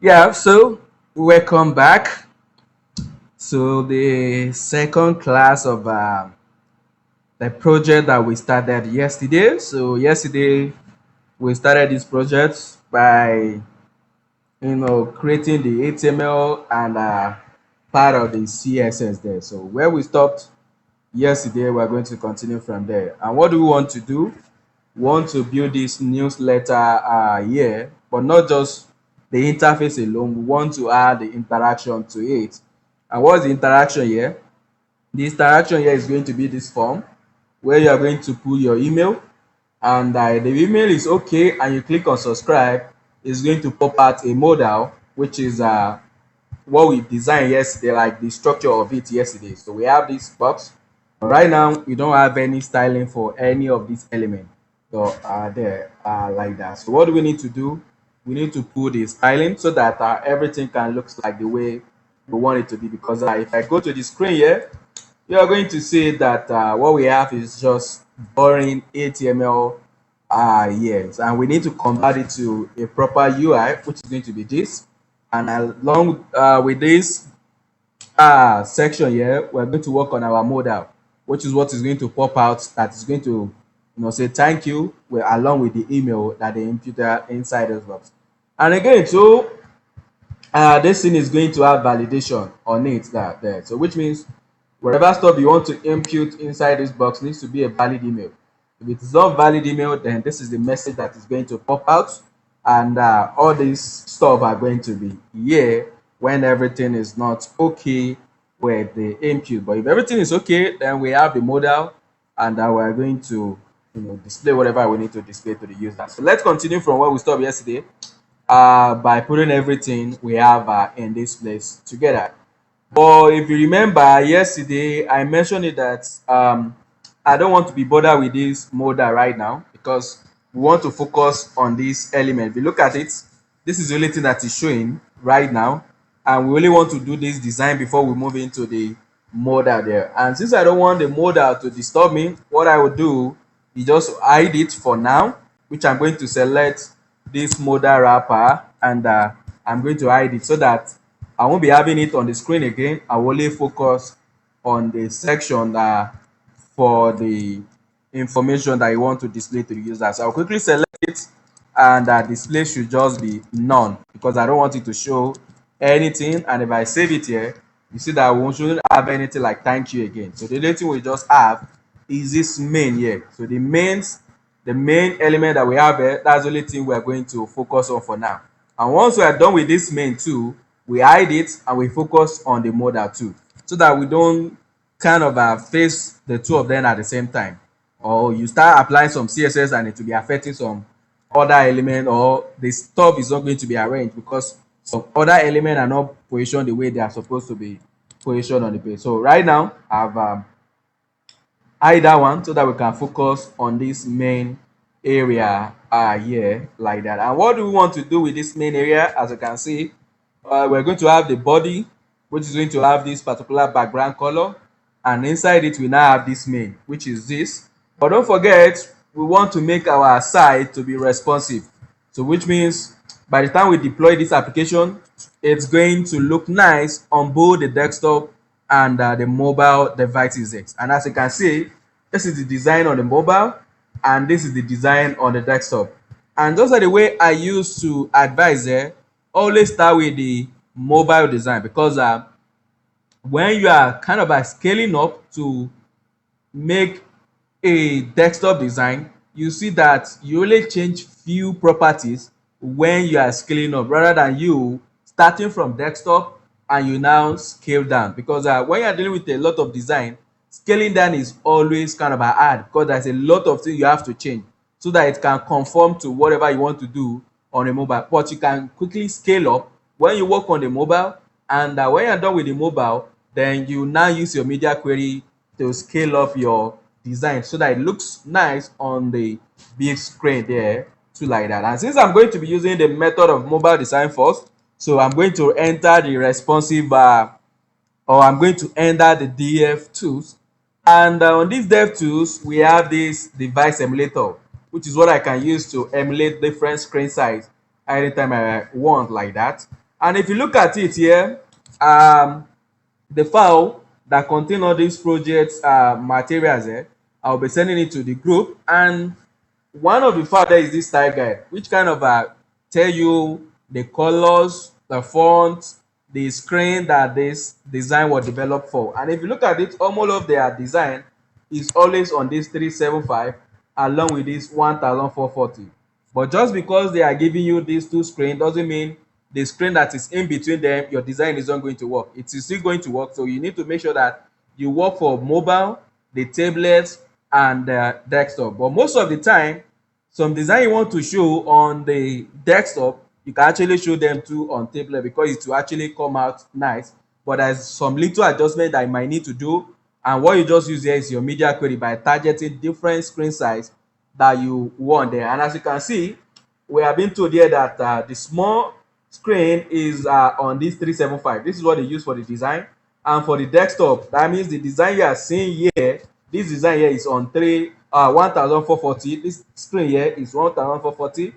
Yeah, so welcome back to the second class of the project that we started yesterday. So yesterday we started this project by creating the HTML and part of the CSS there. So where we stopped yesterday, we're going to continue from there. And what do we want to do? We want to build this newsletter here, but not just the interface alone. We want to add the interaction to it. And what's the interaction here? The interaction here is going to be this form where you are going to put your email, and the email is okay, and you click on subscribe. It's going to pop out a modal, which is what we designed yesterday, like the structure of it yesterday. So we have this box. But right now, we don't have any styling for any of these elements. So there like that. So what do we need to do? We need to put the styling so that everything can look like the way we want it to be. Because if I go to the screen here, you are going to see that what we have is just boring HTML yes, and we need to convert it to a proper UI, which is going to be this. And along with this section here, we're going to work on our modal, which is what is going to pop out, that is going to say thank you along with the email that they imputed inside this box. And again, so this thing is going to have validation on it there. So which means whatever stuff you want to impute inside this box needs to be a valid email. If it is not valid email, then this is the message that is going to pop out, and all these stuff are going to be here when everything is not okay with the impute. But if everything is okay, then we have the modal, and we're going to display whatever we need to display to the user. So let's continue from where we stopped yesterday by putting everything we have in this place together. But if you remember yesterday, I mentioned it that I don't want to be bothered with this modal right now, because we want to focus on this element. If you look at it, this is the only thing that is showing right now, and we only want to do this design before we move into the modal there. And since I don't want the modal to disturb me, what I will do is just hide it for now, which I'm going to select this modal wrapper, and I'm going to hide it so that I won't be having it on the screen again. I will only focus on the section for the information that you want to display to the user. So I'll quickly select it, and display should just be none, because I don't want it to show anything. And if I save it here, you see that we shouldn't have anything like thank you again. So the only thing we just have is this main here. So the main element that we have here, that's the only thing we're going to focus on for now. And once we are done with this main too, we hide it and we focus on the modal too, so that we don't kind of face the two of them at the same time, or you start applying some CSS and it will be affecting some other element, or the stuff is not going to be arranged because some other element are not positioned the way they are supposed to be positioned on the page. So right now I've hide that one so that we can focus on this main area here like that. And what do we want to do with this main area? As you can see, we're going to have the body, which is going to have this particular background color, and inside it we now have this main, which is this. But don't forget, we want to make our site to be responsive, so which means by the time we deploy this application, it's going to look nice on both the desktop and the mobile devices. And as you can see, this is the design on the mobile and this is the design on the desktop. And just like the way I used to advise there, always start with the mobile design, because when you are kind of scaling up to make a desktop design, you see that you only change few properties when you are scaling up, rather than you starting from desktop and you now scale down. Because when you are dealing with a lot of design, scaling down is always kind of hard, because there's a lot of things you have to change so that it can conform to whatever you want to do on a mobile. But you can quickly scale up when you work on the mobile, and when you're done with the mobile, then you now use your media query to scale up your design so that it looks nice on the big screen there too, like that. And since I'm going to be using the method of mobile design first, so I'm going to enter the responsive or I'm going to enter the dev tools. And on these dev tools, we have this device emulator, which is what I can use to emulate different screen size anytime I want, like that. And if you look at it here, um, the file that contain all these projects materials here, I'll be sending it to the group. And one of the file there is this style guide, which kind of tell you the colors, the font, the screen that this design was developed for. And if you look at it, almost of their design is always on this 375 along with this 1440. But just because they are giving you these two screens doesn't mean the screen that is in between them, your design is not going to work. It is still going to work. So you need to make sure that you work for mobile, the tablets, and desktop. But most of the time, some design you want to show on the desktop, you can actually show them too on tablet because it will actually come out nice. But there's some little adjustment that you might need to do. And what you just use here is your media query by targeting different screen size that you want there. And as you can see, we have been told here that the small screen is on this 375. This is what they use for the design. And for the desktop, that means the design you are seeing here, this design here is on 1440. This screen here is 1440.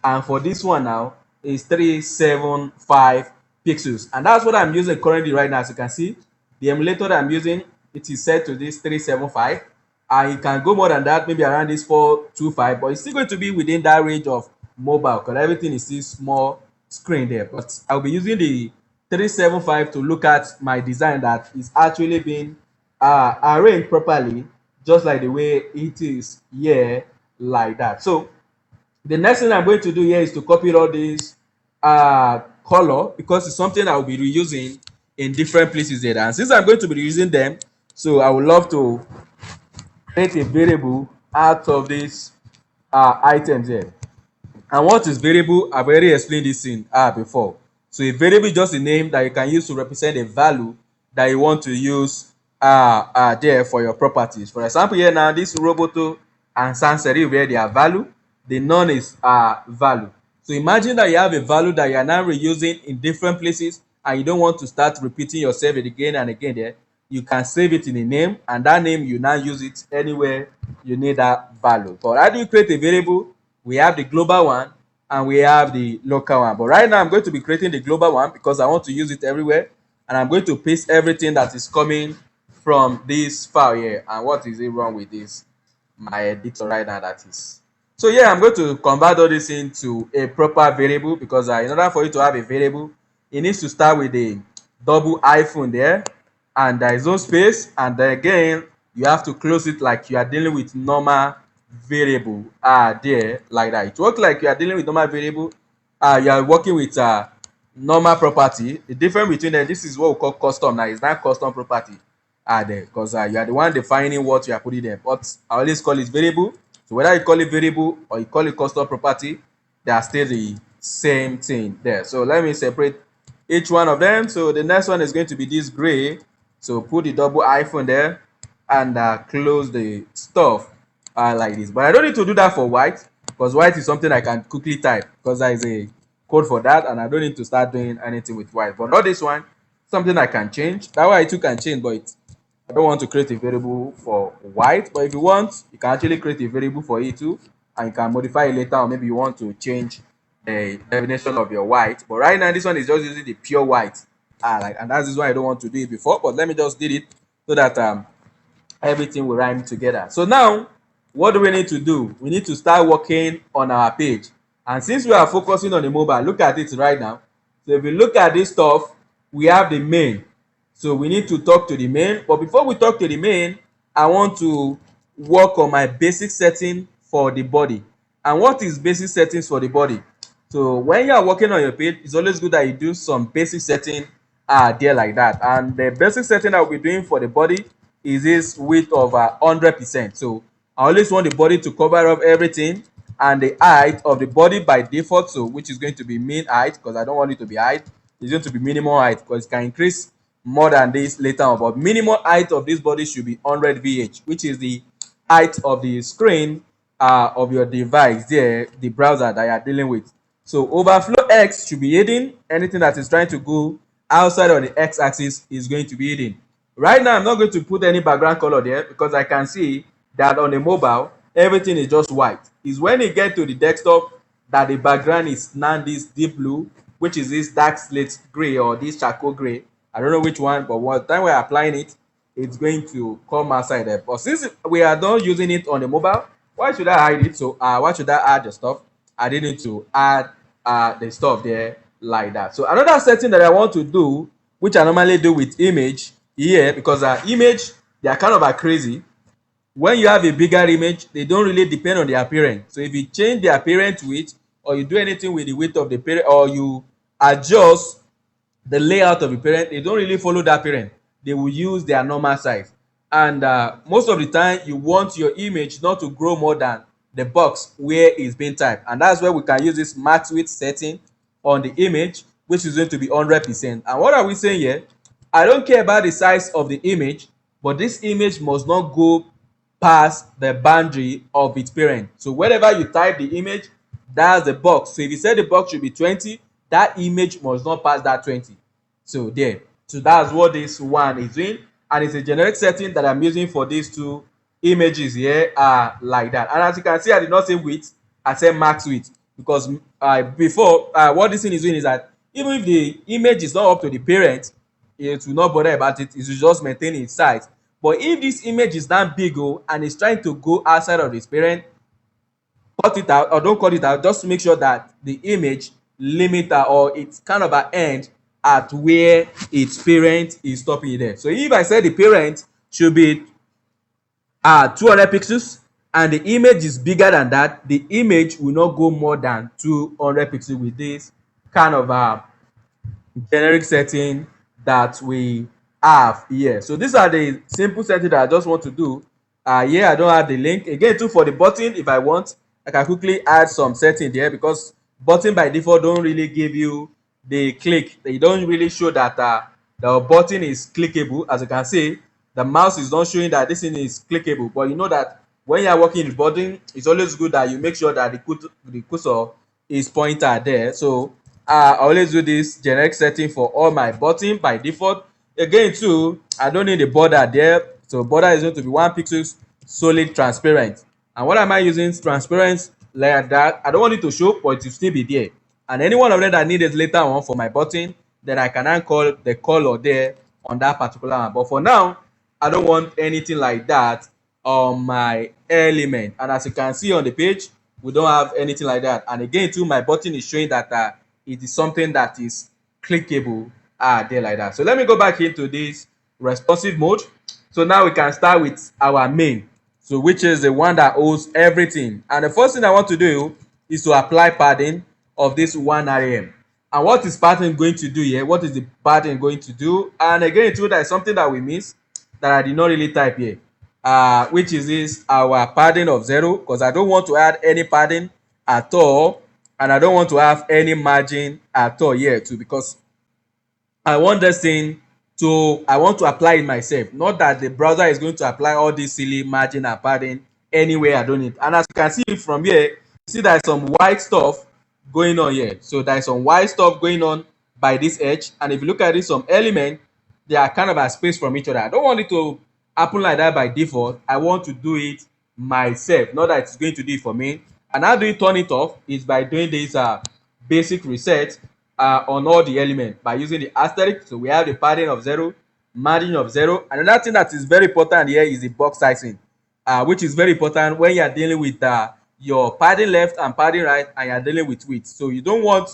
And for this one now is 375 pixels. And that's what I'm using currently right now. As you can see, the emulator that I'm using, it is set to this 375. And you can go more than that, maybe around this 425, but it's still going to be within that range of mobile because everything is still small screen there. But I'll be using the 375 to look at my design that is actually being arranged properly, just like the way it is here, like that. So the next thing I'm going to do here is to copy all these color because it's something I will be reusing in different places there. And since I'm going to be reusing them, so I would love to create a variable out of these items here. And what is variable? I've already explained this in before. So a variable is just a name that you can use to represent a value that you want to use there for your properties. For example, here now, this roboto and sans serif where they are value, the none is value. So imagine that you have a value that you are now reusing in different places and you don't want to start repeating yourself again and again there. You can save it in a name, and that name you now use it anywhere you need that value. But how do you create a variable? We have the global one and we have the local one. But right now I'm going to be creating the global one because I want to use it everywhere, and I'm going to paste everything that is coming from this file here. And what is it wrong with this? My editor right now, that is. So yeah, I'm going to convert all this into a proper variable because in order for you to have a variable, it needs to start with a double hyphen there, and there is no space, and then again you have to close it like you are dealing with normal variable there, like that. It works like you are dealing with normal variable, you are working with normal property. The difference between them, this is what we call custom. Now it's not custom property there because you are the one defining what you are putting there, but I always call it variable. So whether you call it variable or you call it custom property, they are still the same thing there. So let me separate each one of them. So the next one is going to be this gray. So put the double hyphen there and close the stuff like this. But I don't need to do that for white because white is something I can quickly type because there is a code for that, and I don't need to start doing anything with white. But not this one, something I can change. That way I too can change, but I don't want to create a variable for white. But if you want, you can actually create a variable for it too, and you can modify it later, or maybe you want to change the definition of your white. But right now this one is just using the pure white, and that is why I don't want to do it before. But let me just do it so that everything will rhyme together. So now what do we need to do? We need to start working on our page. And since we are focusing on the mobile, look at it right now. So if we look at this stuff, we have the main. So we need to talk to the main. But before we talk to the main, I want to work on my basic setting for the body. And what is basic settings for the body? So when you are working on your page, it's always good that you do some basic setting there like that. And the basic setting I will be doing for the body is this width of 100%. So I always want the body to cover up everything, and the height of the body by default, so which is going to be mean height because I don't want it to be height. It's going to be minimum height because it can increase more than this later on. But minimum height of this body should be 100 VH, which is the height of the screen of your device there, the browser that you are dealing with. So overflow X should be hidden. Anything that is trying to go outside of the X axis is going to be hidden. Right now I'm not going to put any background color there because I can see that on the mobile everything is just white. It's when you get to the desktop that the background is now this deep blue which is this dark slate gray or this charcoal gray. I don't know which one, but one time we're applying it, it's going to come outside there. But since we are not using it on the mobile, why should I hide it? So why should I add the stuff? I didn't need to add the stuff there like that. So another setting that I want to do, which I normally do with image here, because image, they are kind of crazy. When you have a bigger image, they don't really depend on the appearance. So if you change the appearance width, or you do anything with the width of the parent, or you adjust the layout of the parent, they don't really follow that parent. They will use their normal size. And most of the time, you want your image not to grow more than the box where it's being typed. And that's where we can use this max width setting on the image, which is going to be 100%. And what are we saying here? I don't care about the size of the image, but this image must not go past the boundary of its parent. So whenever you type the image, that's the box. So if you said the box should be 20, that image must not pass that 20. So there. So that's what this one is doing. And it's a generic setting that I'm using for these two images here like that. And as you can see, I did not say width, I said max width. Because before, what this thing is doing is that even if the image is not up to the parent, it will not bother about it. It will just maintain its size. But if this image is that big and it's trying to go outside of its parent, cut it out or don't cut it out, just to make sure that the image limiter or it's kind of an end at where its parent is stopping it there. So if I say the parent should be 200 pixels and the image is bigger than that, the image will not go more than 200 pixels with this kind of generic setting that we have here. So these are the simple settings that I just want to do. Here I don't have the link again too. For the button, if I want, I can quickly add some setting there, because button by default don't really give you the click. They don't really show that the button is clickable. As you can see, the mouse is not showing that this thing is clickable, but you know that when you are working with button, it's always good that you make sure that the cursor is pointed there. So I always do this generic setting for all my button by default. Again too, I don't need the border there. So border is going to be 1 pixel solid transparent. And what am I using transparent like that? I don't want it to show, but it will still be there. And any one of them that needed later on for my button, then I can now call the color there on that particular one. But for now, I don't want anything like that on my element. And as you can see on the page, we don't have anything like that. And again too, my button is showing that it is something that is clickable there like that. So let me go back into this responsive mode. So now we can start with our main, so which is the one that holds everything. And the first thing I want to do is to apply padding of this 1 rem. And what is padding going to do here? What is the padding going to do? And again too, there is something that we missed that I did not really type here, which is this our padding of 0, because I don't want to add any padding at all, and I don't want to have any margin at all here too, because I want this thing to, I want to apply it myself, not that the browser is going to apply all this silly margin and padding anywhere I don't need. And as you can see from here, you see there's some white stuff going on here. So there's some white stuff going on by this edge. And if you look at this, some element, they are kind of a space from each other. I don't want it to happen like that by default. I want to do it myself, not that it's going to do it for me. And how do you turn it off? Is by doing this basic reset on all the elements by using the asterisk. So we have the padding of 0, margin of 0. Another thing that is very important here is the box sizing, which is very important when you are dealing with your padding left and padding right, and you are dealing with width. So you don't want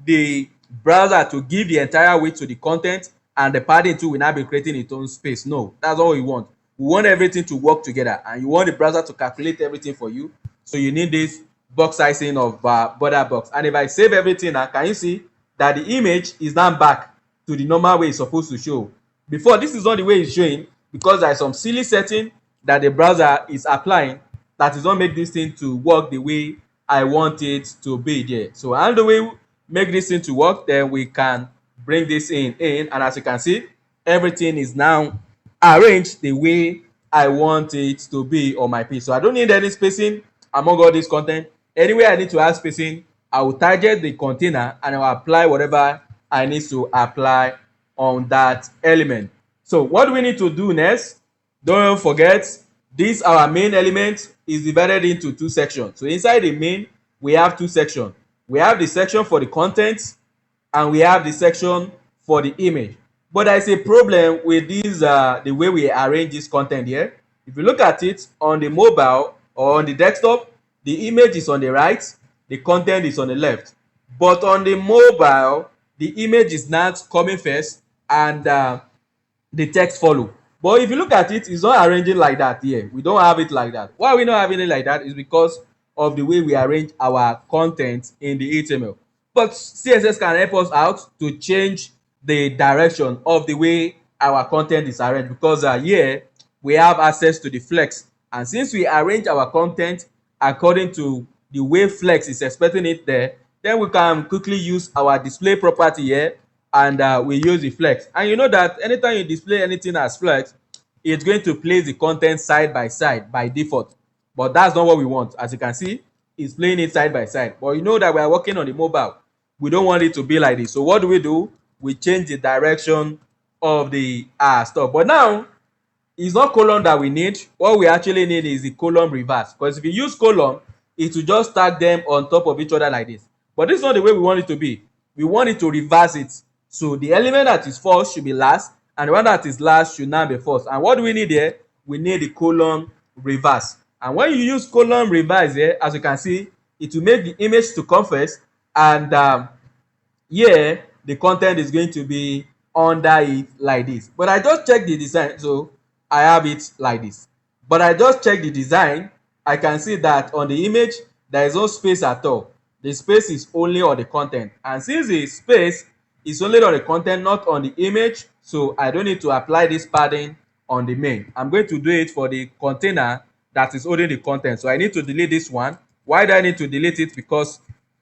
the browser to give the entire width to the content, and the padding too will not be creating its own space. No, that's all we want. We want everything to work together, and you want the browser to calculate everything for you. So you need this box sizing of border box. And if I save everything now, can you see that the image is now back to the normal way it's supposed to show? Before, this is not the way it's showing, because there is some silly setting that the browser is applying that is not make this thing to work the way I want it to be there. So and the way make this thing to work, then we can bring this in, and as you can see, everything is now arranged the way I want it to be on my page. So I don't need any spacing among all this content. Anywhere I need to add spacing, I will target the container and I will apply whatever I need to apply on that element. So what do we need to do next? Don't forget, this our main element is divided into 2 sections. So inside the main, we have 2 sections. We have the section for the content, and we have the section for the image. But there is a problem with this the way we arrange this content here. If you look at it on the mobile or on the desktop, the image is on the right, the content is on the left. But on the mobile, the image is not coming first, and the text follow. But if you look at it, it's not arranging like that here. We don't have it like that. Why we not having it like that is because of the way we arrange our content in the HTML. But CSS can help us out to change the direction of the way our content is arranged, because here we have access to the flex, and since we arrange our content according to the way flex is expecting it there, then we can quickly use our display property here, and we use the flex. And you know that anytime you display anything as flex, it's going to place the content side by side by default. But that's not what we want. As you can see, it's playing it side by side. But you know that we are working on the mobile. We don't want it to be like this. So what do? We change the direction of the stuff. But now, it's not column that we need. What we actually need is the column reverse, because if you use column, it will just stack them on top of each other like this. But this is not the way we want it to be. We want it to reverse it. So the element that is first should be last, and the one that is last should now be first. And what do we need here? We need the column reverse. And when you use column reverse here, as you can see, it will make the image to come first, and here the content is going to be under it like this. But I just checked the design, so I have it like this. But I just checked the design, I can see that on the image there is no space at all. The space is only on the content, and since the space is only on the content, not on the image, so I don't need to apply this padding on the main. I'm going to do it for the container that is holding the content. So I need to delete this one. Why do I need to delete it? Because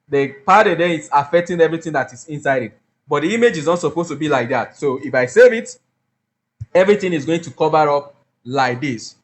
the padding there is affecting everything that is inside it. But the image is not supposed to be like that. So if I save it, everything is going to cover up like this,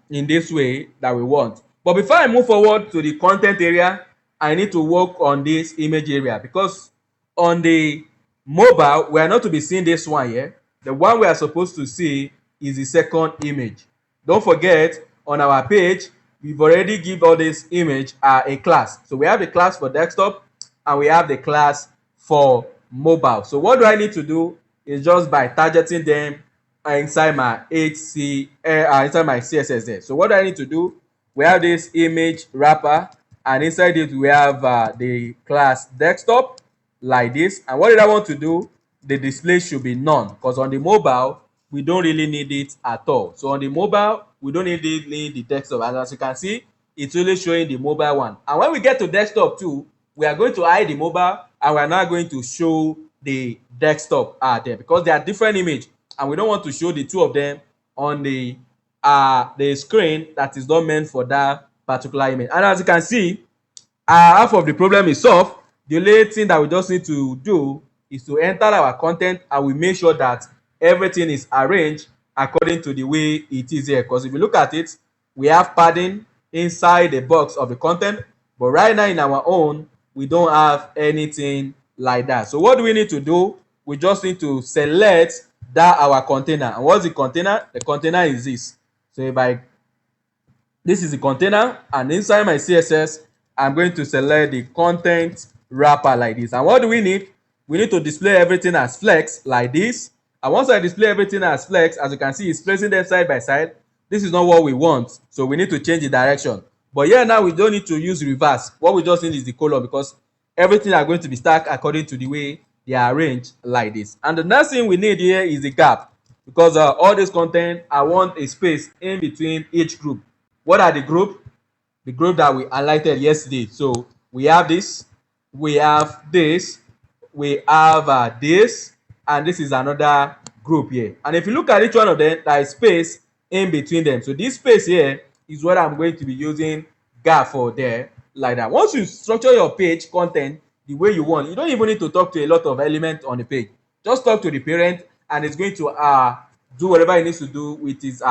in this way that we want. But before I move forward to the content area, I need to work on this image area, because on the mobile we are not to be seeing this one here. The one we are supposed to see is the second image. Don't forget, on our page we've already give all this image a class. So we have the class for desktop and we have the class for mobile. So what do I need to do is just by targeting them inside my inside my CSS there. So what do I need to do? We have this image wrapper, and inside it we have the class desktop like this. And what did I want to do? The display should be none, because on the mobile we don't really need it at all. So on the mobile we don't need the desktop, and as you can see, it's only showing the mobile one. And when we get to desktop too, we are going to hide the mobile, and we are now going to show the desktop there, because they are different image, and we don't want to show the two of them on the screen that is not meant for that particular image. And as you can see, half of the problem is solved. The only thing that we just need to do is to enter our content, and we make sure that everything is arranged according to the way it is here. Because if you look at it, we have padding inside the box of the content, but right now in our own we don't have anything like that. So what do we need to do? We just need to select that our container. And what's the container? The container is this. So if this is the container, and inside my CSS I'm going to select the content wrapper like this. And what do we need? We need to display everything as flex like this. And once I display everything as flex, as you can see, it's placing them side by side. This is not what we want, so we need to change the direction. But here now we don't need to use reverse. What we just need is the column, because everything are going to be stacked according to the way they are arranged like this. And the next thing we need here is the gap, because all this content, I want a space in between each group. What are the group? The group that we highlighted yesterday. So we have this, we have this, we have this, and this is another group here. And if you look at each one of them, there is space in between them. So this space here is what I'm going to be using gap for there, like that. Once you structure your page content the way you want, you don't even need to talk to a lot of elements on the page. Just talk to the parent, and it's going to do whatever it needs to do with its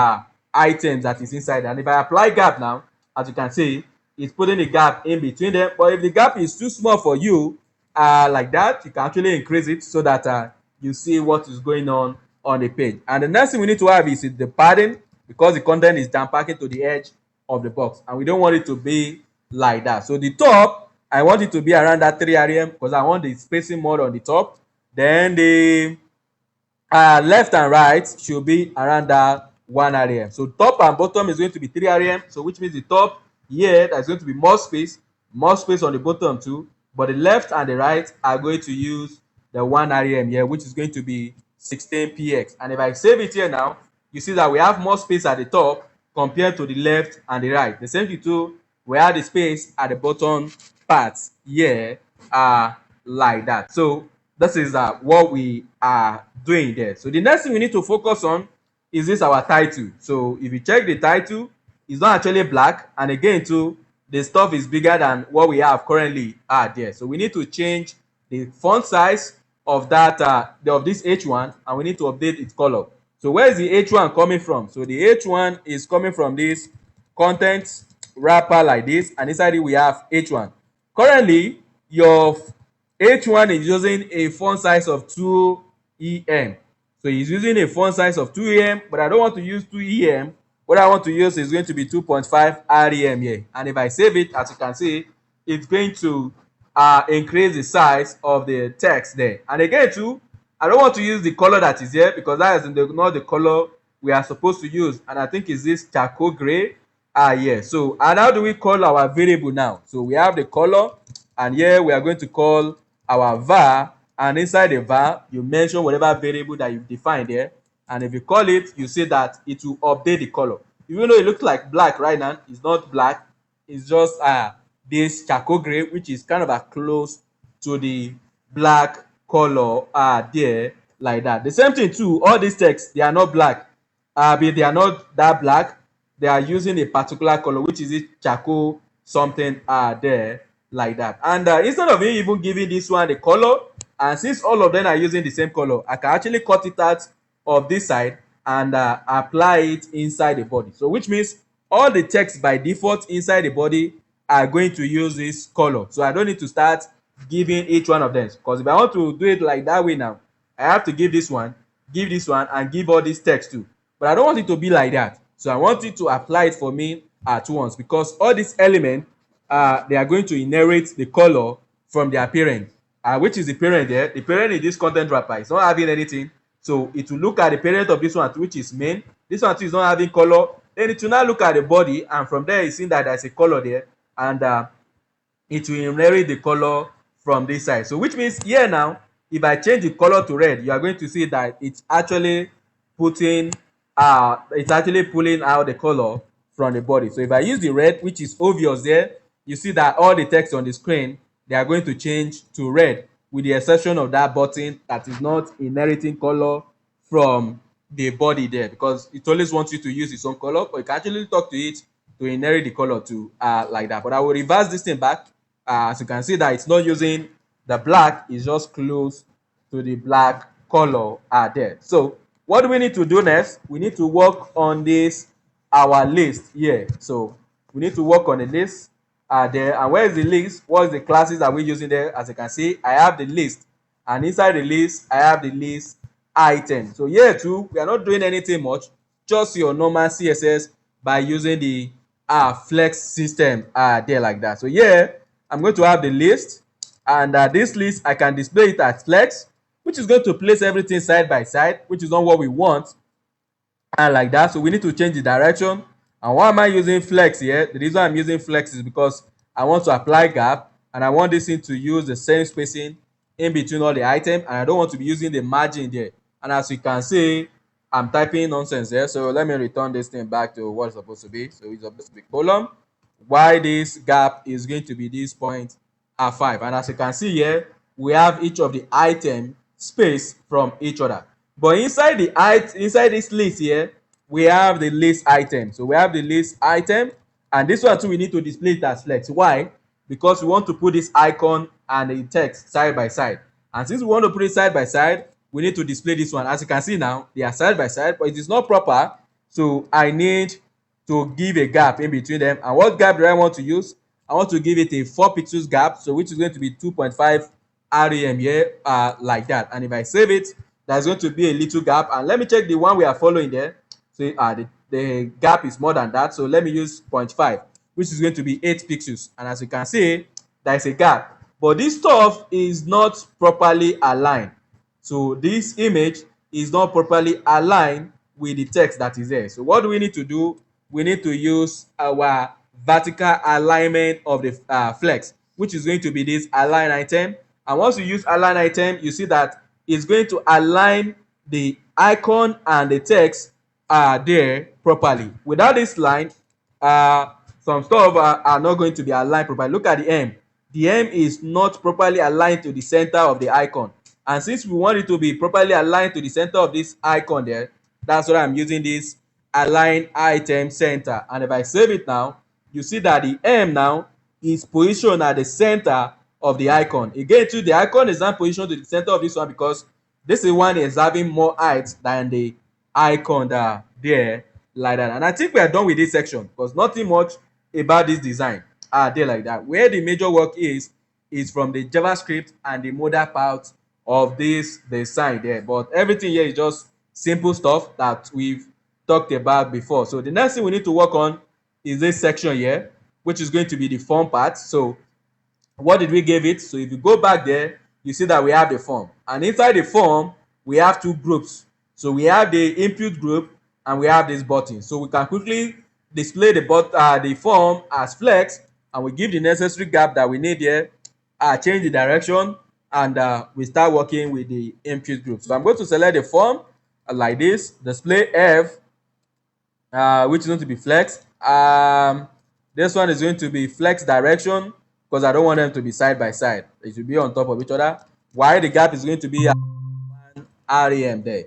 items that is inside. And if I apply gap now, as you can see, it's putting a gap in between them. But if the gap is too small for you, like that, you can actually increase it so that you see what is going on the page. And the next thing we need to have is the padding, because the content is down packing to the edge of the box, and we don't want it to be like that. So the top I want it to be around that 3 rem because I want the spacing more on the top. Then the left and right should be around that 1 rem. So top and bottom is going to be 3 rem. So which means the top here there's going to be more space on the bottom too. But the left and the right are going to use the 1 rem here, which is going to be 16 px. And if I save it here now, you see that we have more space at the top compared to the left and the right. The same thing too, we have the space at the bottom parts here like that. So this is what we are doing there. So the next thing we need to focus on is this our title. So if you check the title, it's not actually black, and again too, the stuff is bigger than what we have currently there. So we need to change the font size of that of this H1, and we need to update its color. So where is the H1 coming from? So the H1 is coming from this content wrapper like this, and inside it we have H1. Currently your H1 is using a font size of 2em. So he's using a font size of 2em, but I don't want to use 2em. What I want to use is going to be 2.5 rem here. And if I save it, as you can see, it's going to increase the size of the text there. And again too, I don't want to use the color that is here because that is not the color we are supposed to use. And I think it's this charcoal gray. Yeah. So and how do we call our variable now? So we have the color, and here we are going to call our var, and inside the var you mention whatever variable that you've defined there, and if you call it, you see that it will update the color. Even though it looks like black right now, it's not black, it's just this charcoal gray, which is kind of close to the black color there like that. The same thing too, all these texts, they are not black, but they are not that black, they are using a particular color, which is this charcoal something there like that. And instead of me even giving this one the color, and since all of them are using the same color, I can actually cut it out of this side and apply it inside the body. So which means all the text by default inside the body are going to use this color. So I don't need to start giving each one of them, because if I want to do it like that way now, I have to give this one, and give all this text too. But I don't want it to be like that. So I want it to apply it for me at once, because all these elements they are going to inherit the color from their parent, which is the parent there. The parent in this content wrapper is not having anything, so it will look at the parent of this one, which is main. This one too is not having color. Then it will now look at the body, and from there you see that there's a color there, and it will inherit the color from this side. So which means here now, if I change the color to red, you are going to see that it's actually putting it's actually pulling out the color from the body. So if I use the red, which is obvious there, you see that all the text on the screen, they are going to change to red, with the exception of that button that is not inheriting color from the body there, because it always wants you to use its own color, but you can actually talk to it to inherit the color too like that. But I will reverse this thing back. As you can see that it's not using the black, it's just close to the black color there. So what do we need to do next? We need to work on this our list here. So we need to work on the list there. And where is the list? What is the classes that we're using there? As you can see, I have the list, and inside the list I have the list item. So here too, we are not doing anything much, just your normal CSS by using the flex system there like that. So here I'm going to have the list, and this list I can display it as flex, which is going to place everything side by side, which is not what we want, and like that. So we need to change the direction. And why am I using flex here? The reason I'm using flex is because I want to apply gap, and I want this thing to use the same spacing in between all the items, and I don't want to be using the margin there. And as you can see, I'm typing nonsense there. So let me return this thing back to what it's supposed to be. So it's supposed to be column. Why this gap is going to be this point R5. And as you can see here, we have each of the item space from each other. But inside this list here, we have the list item. So we have the list item, and this one too we need to display it as flex. Why? Because we want to put this icon and the text side by side. And since we want to put it side by side, we need to display this one. As you can see now, they are side by side, but it is not proper. So I need to give a gap in between them. And what gap do I want to use? I want to give it a 4 pixels gap, so which is going to be 2.5 rem here like that. And if I save it, there's going to be a little gap. And let me check the one we are following there. So the gap is more than that. So let me use 0.5, which is going to be 8 pixels. And as you can see, there is a gap, but this stuff is not properly aligned. So this image is not properly aligned with the text that is there. So what do we need to do? We need to use our vertical alignment of the flex, which is going to be this align item. And once you use align item, you see that it's going to align the icon and the text there properly. Without this line, some stuff are not going to be aligned properly. Look at the M. The M is not properly aligned to the center of the icon. And since we want it to be properly aligned to the center of this icon there, that's why I'm using this align item center. And if I save it now, you see that the M now is positioned at the center of the icon. Again, too, the icon is not positioned to the center of this one because this is one is having more height than the icon there like that. And I think we are done with this section because nothing much about this design there like that. Where the major work is from the JavaScript and the modal part of this design there. But everything here is just simple stuff that we've talked about before. So the next thing we need to work on is this section here, which is going to be the form part. So what did we give it? So if you go back there, you see that we have the form, and inside the form we have two groups. So we have the input group and we have this button. So we can quickly display the form as flex, and we give the necessary gap that we need here, change the direction, and we start working with the input group. So I'm going to select the form like this, display F, which is going to be flex. This one is going to be flex direction because I don't want them to be side by side. It should be on top of each other. While the gap is going to be one rem there.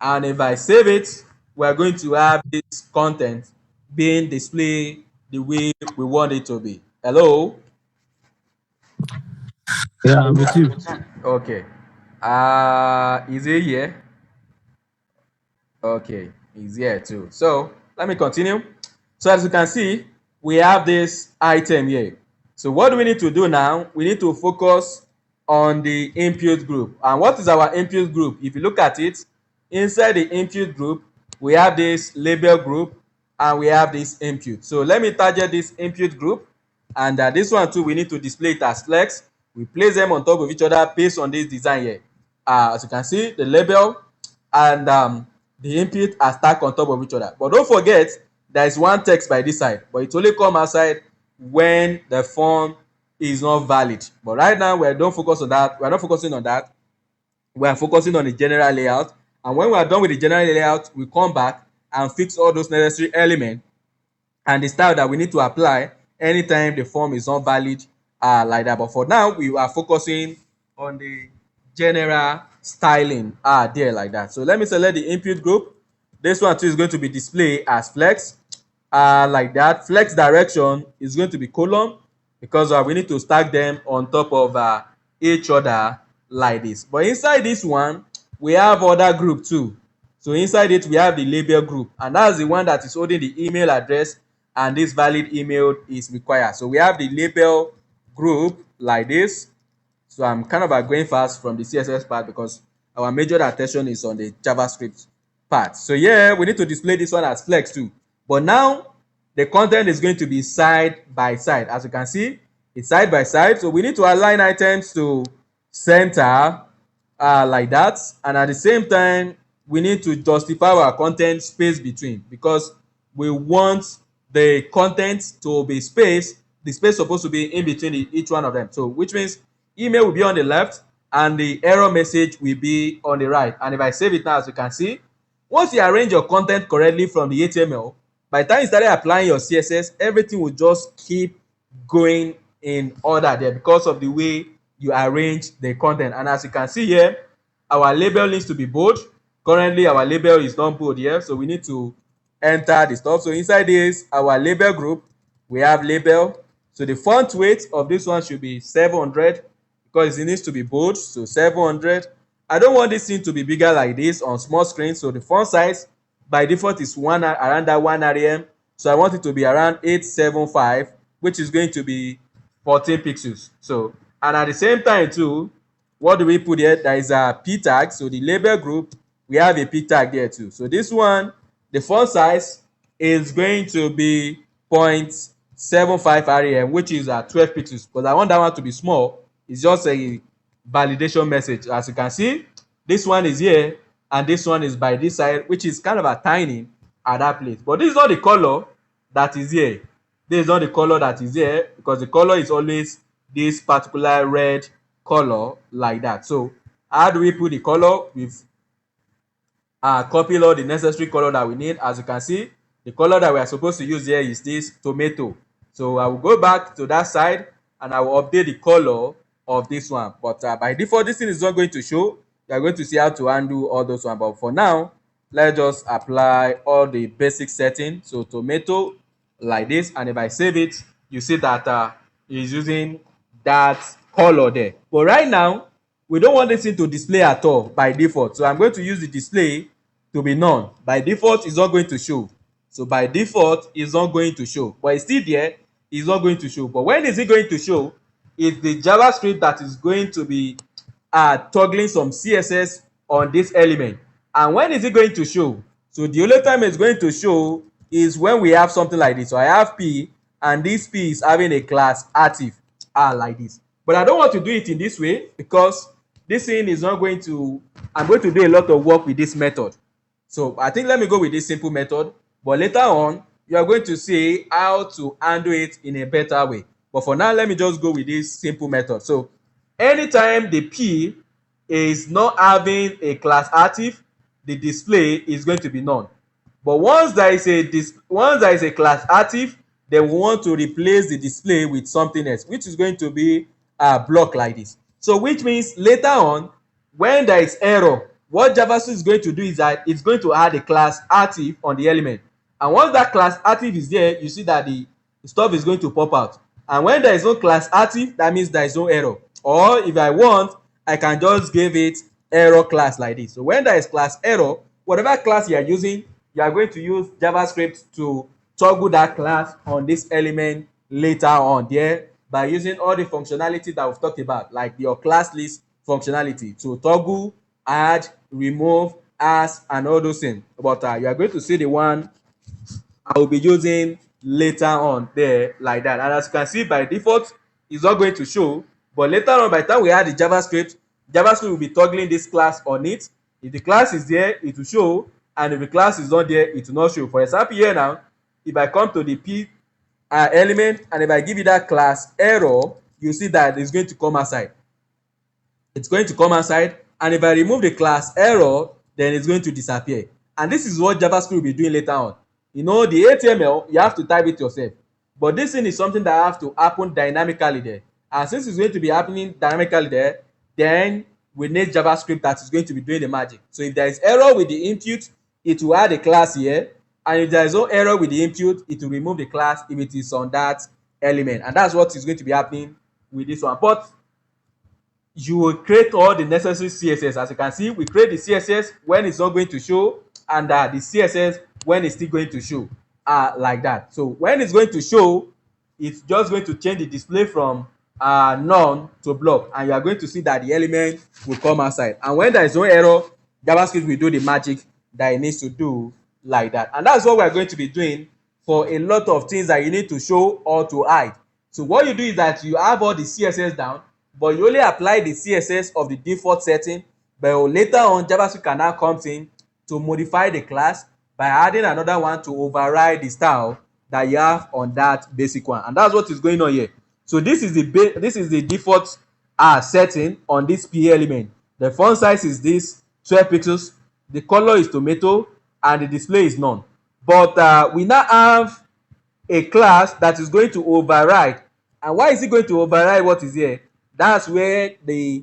And if I save it, we're going to have this content being displayed the way we want it to be. Hello? Yeah, I'm with you. Okay. Is it here? Okay, it's here too. So let me continue. So as you can see, we have this item here. So what do we need to do now? We need to focus on the input group. And what is our input group? If you look at it, inside the input group, we have this label group and we have this input. So let me target this input group, and this one too, we need to display it as flex. We place them on top of each other based on this design here. As you can see, the label and the input are stacked on top of each other. But don't forget, there is one text by this side, but it only comes outside when the form is not valid. But right now, we don't focus on that. We're not focusing on that. We are focusing on the general layout. And when we are done with the general layout, we come back and fix all those necessary elements and the style that we need to apply anytime the form is not valid like that. But for now, we are focusing on the general styling there like that. So let me select the input group. This one too is going to be displayed as flex like that. Flex direction is going to be column because we need to stack them on top of each other like this. But inside this one, we have other group too. So inside it, we have the label group, and that's the one that is holding the email address, and this valid email is required. So we have the label group like this. So I'm kind of going fast from the CSS part because our major attention is on the JavaScript part. So yeah, we need to display this one as flex too. But now the content is going to be side by side. As you can see, it's side by side. So we need to align items to center like that. And at the same time, we need to justify our content space between, because we want the content to be spaced. The space supposed to be in between each one of them. So which means email will be on the left and the error message will be on the right. And if I save it now, as you can see, once you arrange your content correctly from the HTML, by the time you started applying your CSS, everything will just keep going in order there because of the way you arrange the content. And as you can see here, our label needs to be bold. Currently, our label is not bold here, so we need to enter the stuff. So inside this, our label group, we have label. So the font weight of this one should be 700 because it needs to be bold. So 700. I don't want this thing to be bigger like this on small screen. So the font size by default is around that 1 rem. So I want it to be around 875, which is going to be 14 pixels. So, and at the same time too, what do we put here? There is a p tag. So the label group, we have a p tag there too. So this one, the font size is going to be 75 rem, which is 12 pixels, because I want that one to be small. It's just a validation message. As you can see, this one is here and this one is by this side, which is kind of a tiny at that place. But this is not the color that is here. This is not the color that is here, because the color is always this particular red color like that. So how do we put the color? We've copy all the necessary color that we need. As you can see, the color that we are supposed to use here is this tomato. So I will go back to that side and I will update the color of this one. But by default, this thing is not going to show. You are going to see how to undo all those ones. But for now, let's just apply all the basic settings. So tomato like this, and if I save it, you see that it's using that color there. But right now, we don't want this thing to display at all by default. So I'm going to use the display to be none. By default, it's not going to show. So by default, it's not going to show. But it's still there, it's not going to show. But when is it going to show? It's the JavaScript that is going to be toggling some CSS on this element. And when is it going to show? So the only time it's going to show is when we have something like this. So I have P, and this P is having a class active like this. But I don't want to do it in this way, because this thing is not going to, I'm going to do a lot of work with this method. So I think let me go with this simple method, but later on you are going to see how to handle it in a better way. But for now, let me just go with this simple method. So anytime the P is not having a class active, the display is going to be none. But once there is a class active, then we want to replace the display with something else, which is going to be a block like this. So which means later on, when there is error, what JavaScript is going to do is that it's going to add a class active on the element. And once that class active is there, you see that the stuff is going to pop out. And when there is no class active, that means there is no error. Or if I want, I can just give it error class like this. So when there is class error, whatever class you are using, you are going to use JavaScript to toggle that class on this element later on there by using all the functionality that we've talked about, like your class list functionality to toggle, add, remove, as, and all those things. But you are going to see the one I will be using later on there like that. And as you can see, by default, it's not going to show. But later on, by the time we add the JavaScript will be toggling this class on it. If the class is there, it will show. And if the class is not there, it will not show. For example, here now, if I come to the P element and if I give you that class error, you see that it's going to come outside. It's going to come outside. And if I remove the class error, then it's going to disappear. And this is what JavaScript will be doing later on. You know, the HTML, you have to type it yourself. But this thing is something that has to happen dynamically there. And since it's going to be happening dynamically there, then we need JavaScript that is going to be doing the magic. So if there is error with the input, it will add a class here. And if there is no error with the input, it will remove the class if it is on that element. And that's what is going to be happening with this one. But you will create all the necessary CSS. As you can see, we create the CSS when it's not going to show, and the CSS when it's still going to show, like that. So when it's going to show, it's just going to change the display from none to block, and you are going to see that the element will come outside. And when there is no error, JavaScript will do the magic that it needs to do like that. And that's what we are going to be doing for a lot of things that you need to show or to hide. So what you do is that you have all the CSS down, but you only apply the CSS of the default setting. But later on, JavaScript can now come in to modify the class by adding another one to override the style that you have on that basic one. And that's what is going on here. So this is the default setting on this P element. The font size is this 12 pixels. The color is tomato, and the display is none. But we now have a class that is going to override. And why is it going to override what is here? That's where the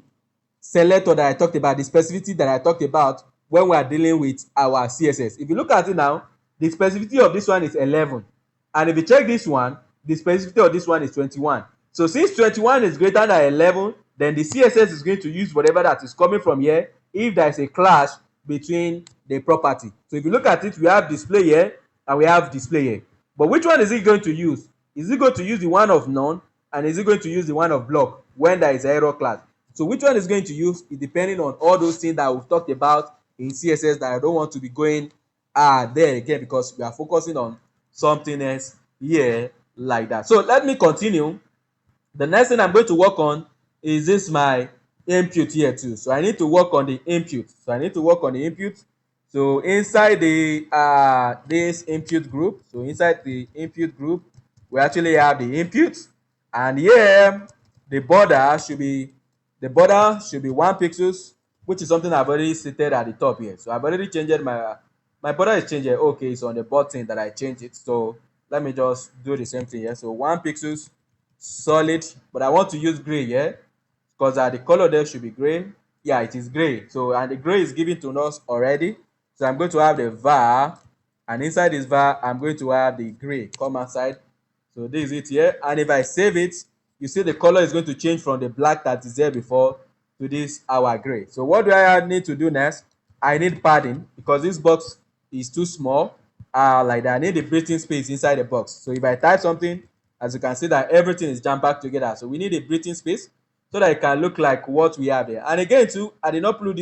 selector that I talked about, the specificity that I talked about when we are dealing with our CSS. If you look at it now, the specificity of this one is 11. And if you check this one, the specificity of this one is 21. So since 21 is greater than 11, then the CSS is going to use whatever that is coming from here if there is a clash between the property. So if you look at it, we have display here and we have display here. But which one is it going to use? Is it going to use the one of none, and is it going to use the one of block when there is an error class? So which one is going to use is depending on all those things that we've talked about in CSS that I don't want to be going there again, because we are focusing on something else here like that. So let me continue. The next thing I'm going to work on is this my input here too. So I need to work on the input. So I need to work on the input. So inside the this input group, so inside the input group, we actually have the input, and here the border should be 1 pixels, which is something I've already stated at the top here. So I've already changed my border is changed here. Okay, it's on the button that I changed it. So let me just do the same thing here. So 1 pixels solid, but I want to use gray here because the color there should be gray. Yeah, it is gray. So and the gray is given to us already. So I'm going to have the var, and inside this var I'm going to have the gray come outside. So this is it here, and if I save it, you see the color is going to change from the black that is there before to this our gray. So what do I need to do next? I need padding because this box is too small. Like that, I need the breathing space inside the box. So if I type something, as you can see that everything is jammed back together. So we need a breathing space so that it can look like what we have here. And again too, I did not put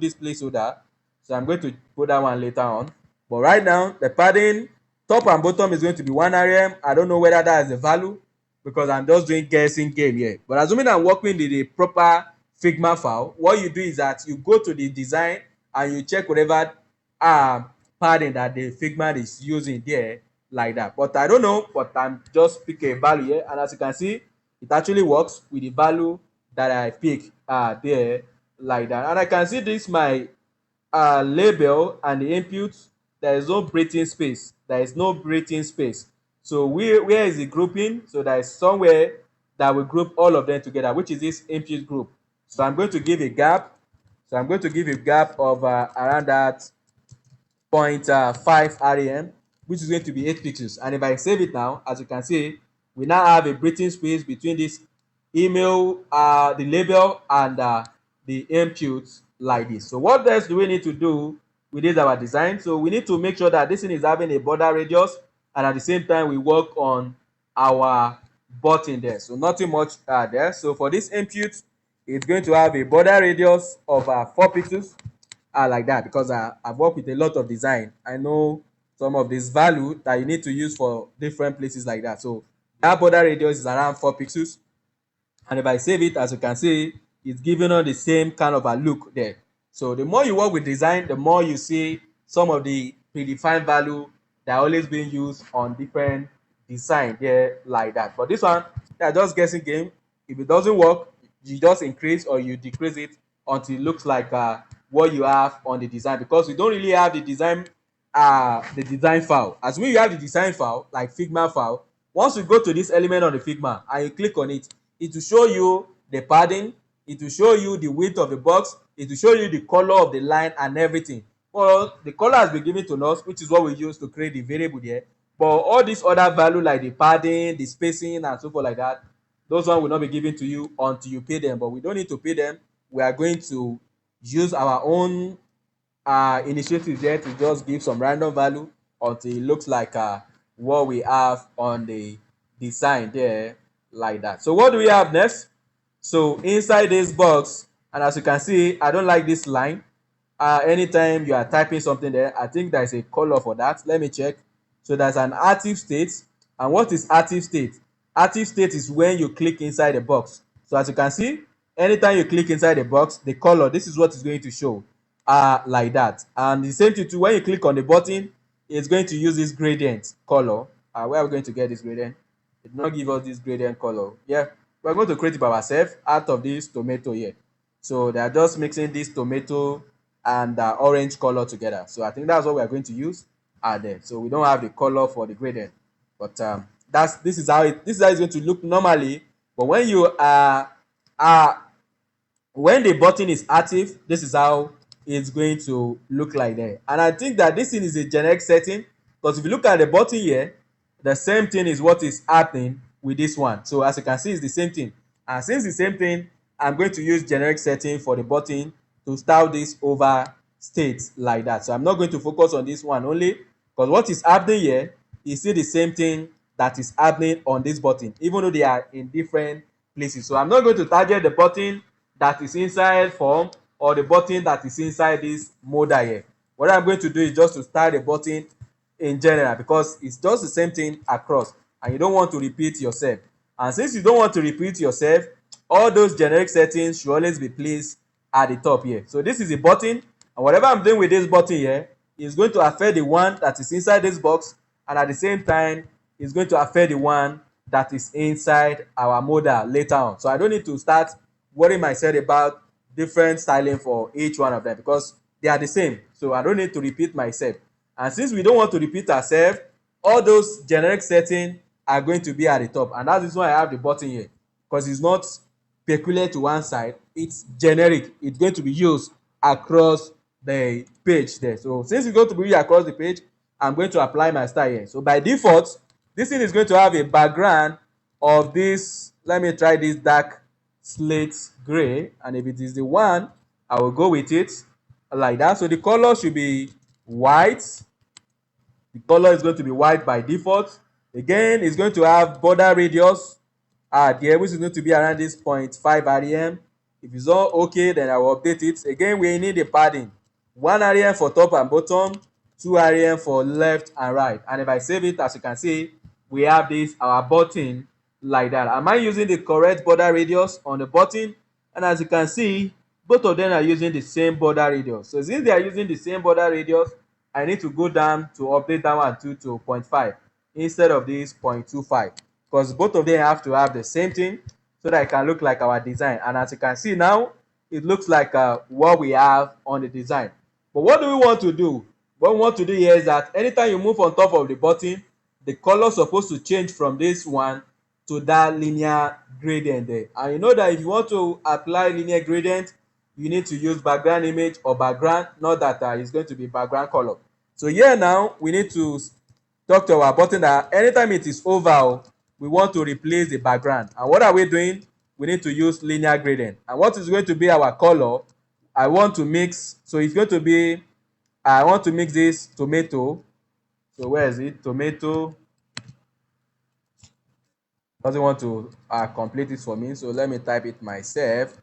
this placeholder, so I'm going to put that one later on. But right now, the padding top and bottom is going to be 1 rem. I don't know whether that is the value because I'm just doing guessing game here. But assuming I'm working with the proper Figma file, what you do is that you go to the design and you check whatever padding that the Figma is using there, like that. But I don't know, but I'm just picking a value here, and as you can see, it actually works with the value that I pick there, like that. And I can see this my label and the input. There is no breathing space. There is no breathing space. So where is the grouping? So there is somewhere that will group all of them together, which is this input group. So I'm going to give a gap. So I'm going to give a gap of around that 0.5 rem, which is going to be 8 pixels. And if I save it now, as you can see, we now have a breathing space between this email, the label, and the input, like this. So what else do we need to do with this our design? So we need to make sure that this thing is having a border radius, and at the same time we work on our button there. So nothing much there. So for this input, it's going to have a border radius of 4 pixels, like that, because I've worked with a lot of design. I know some of this value that you need to use for different places like that. So that border radius is around 4 pixels. And if I save it, as you can see, it's giving us the same kind of a look there. So the more you work with design, the more you see some of the predefined value that are always being used on different design there, like that. But this one, they're just guessing game. If it doesn't work, you just increase or you decrease it until it looks like what you have on the design, because we don't really have the design file. As when you have the design file like Figma file, once you go to this element on the Figma and you click on it, it will show you the padding, it will show you the width of the box, it will show you the color of the line and everything. Well, the color has been given to us, which is what we use to create the variable there. But all these other value like the padding, the spacing, and so forth like that, those ones will not be given to you until you pay them. But we don't need to pay them. We are going to use our own initiative there to just give some random value until it looks like what we have on the design there, like that. So what do we have next? So inside this box, and as you can see, I don't like this line. Anytime you are typing something there, I think there's a color for that. Let me check. So there's an active state. And what is active state? Active state is when you click inside the box. So as you can see, anytime you click inside the box, the color, this is what is going to show, like that. And the same thing too, when you click on the button, it's going to use this gradient color. Where are we going to get this gradient? It did not give us this gradient color. Yeah, we're going to create it by ourselves out of this tomato here. So they are just mixing this tomato and orange color together. So I think that's what we are going to use there. So we don't have the color for the gradient, but this is how it's going to look normally. But when you when the button is active, this is how it's going to look like there. And I think that this thing is a generic setting, because if you look at the button here, the same thing is what is happening with this one. So as you can see, it's the same thing. And since the same thing, I'm going to use generic setting for the button to style this over states like that. So I'm not going to focus on this one only, because what is happening here is still the same thing that is happening on this button, even though they are in different places. So I'm not going to target the button that is inside form or the button that is inside this modal here. What I'm going to do is just to style the button in general, because it's just the same thing across. and you don't want to repeat yourself. And since you don't want to repeat yourself, all those generic settings should always be placed at the top here. So this is a button, and whatever I'm doing with this button here is going to affect the one that is inside this box, and at the same time it's going to affect the one that is inside our modal later on. So I don't need to start worrying myself about different styling for each one of them because they are the same. So I don't need to repeat myself. And since we don't want to repeat ourselves, all those generic settings are going to be at the top, and that is why I have the button here, because it's not peculiar to one side, it's generic. It's going to be used across the page there. So since it's going to be used across the page, I'm going to apply my style here. So by default, this thing is going to have a background of this, let me try this dark slate gray, and if it is the one, I will go with it like that. So the color should be white. The color is going to be white by default. Again, it's going to have border radius there, which is going to be around this 0.5 rem. If it's all okay, then I will update it. Again, we need a padding, 1 rem for top and bottom, 2 rem for left and right. And if I save it, as you can see, we have this our button like that. Am I using the correct border radius on the button? And as you can see, both of them are using the same border radius. So since they are using the same border radius, I need to go down to update that one to 0.5 instead of this 0.25, because both of them have to have the same thing so that it can look like our design. And as you can see now, it looks like what we have on the design. But what do we want to do? What we want to do here is that anytime you move on top of the button, the color is supposed to change from this one to that linear gradient there. And you know that if you want to apply linear gradient, you need to use background image or background, not that it's going to be background color. So here now, we need to talk to our button that anytime it is oval, we want to replace the background. And what are we doing? We need to use linear gradient. And what is going to be our color? I want to mix, so it's going to be, I want to mix this tomato. So where is it? Tomato. Doesn't want to complete it for me, so let me type it myself.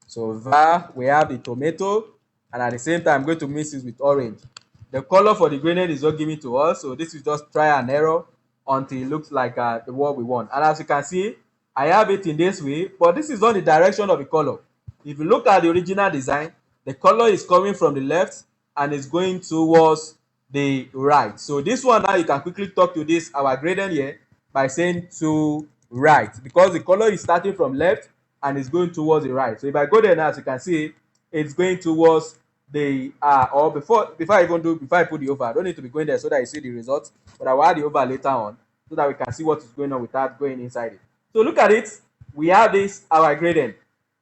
So var, we have the tomato, and at the same time, I'm going to mix it with orange. The color for the gradient is not given to us, so this is just try and error until it looks like the what we want. And as you can see, I have it in this way, but this is not the direction of the color. If you look at the original design, the color is coming from the left and is going towards the right. So this one now, you can quickly talk to this our gradient here by saying to right, because the color is starting from left and is going towards the right. So if I go there now, as you can see, it's going towards the or before I put the over, I don't need to be going there so that you see the results, but I will add the over later on so that we can see what is going on without going inside it. So look at it, we have this our gradient,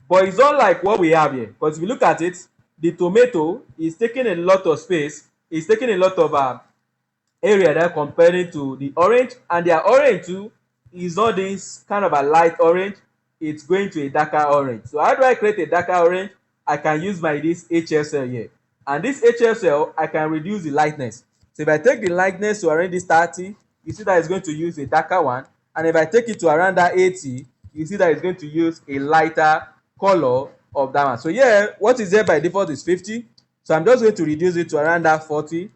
but it's not like what we have here, because if you look at it, the tomato is taking a lot of space, it's taking a lot of area there comparing to the orange, and their orange too is not this kind of a light orange, it's going to a darker orange. So how do I create a darker orange? I can use this HSL here, and this HSL I can reduce the lightness. So if I take the lightness to around this 30, you see that it's going to use a darker one, and if I take it to around that 80, you see that it's going to use a lighter color of that one. So yeah, what is there by default is 50, so I'm just going to reduce it to around that 40.